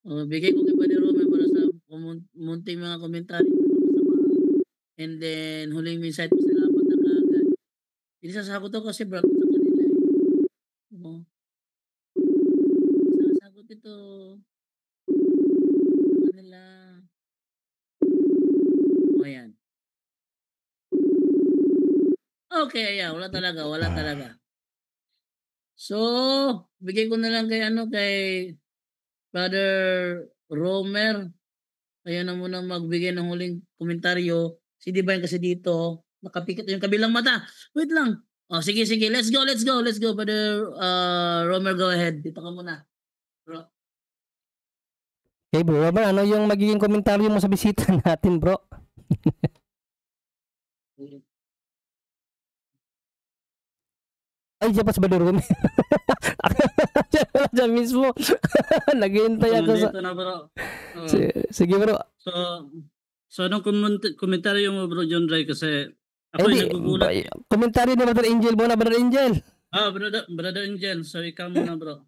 Bigay ko kay Brother Romer para sa munting mga komentaryo. And then, huling mensahe ko salamat na kaagad. Hindi sasagot ako kasi brown out sa kanila eh. Sasagot ito sa kanila. Ayan. Okay, ayan. Wala talaga. So, bigay ko na lang kay Brother Romer. Kaya na muna magbigay ng huling komentaryo. Si Divine kasi dito, nakapikit yung kabilang mata. Wait lang. Sige. Let's go, Brother Romer, go ahead. Dito ka muna. Bro. Okay bro, Romer, ano yung magiging komentaryo mo sa bisita natin bro? Ay, diyan pa sa Brother Romer. Diyan mismo. Naghihintay ako sa... Dito na, bro. Sige bro. So anong komentaryo mo, bro John Ray? Kasi ako yung nagugulat. Komentaryo ni Brother Angel muna, Brother Angel. Brother Angel. So ikaw muna, bro.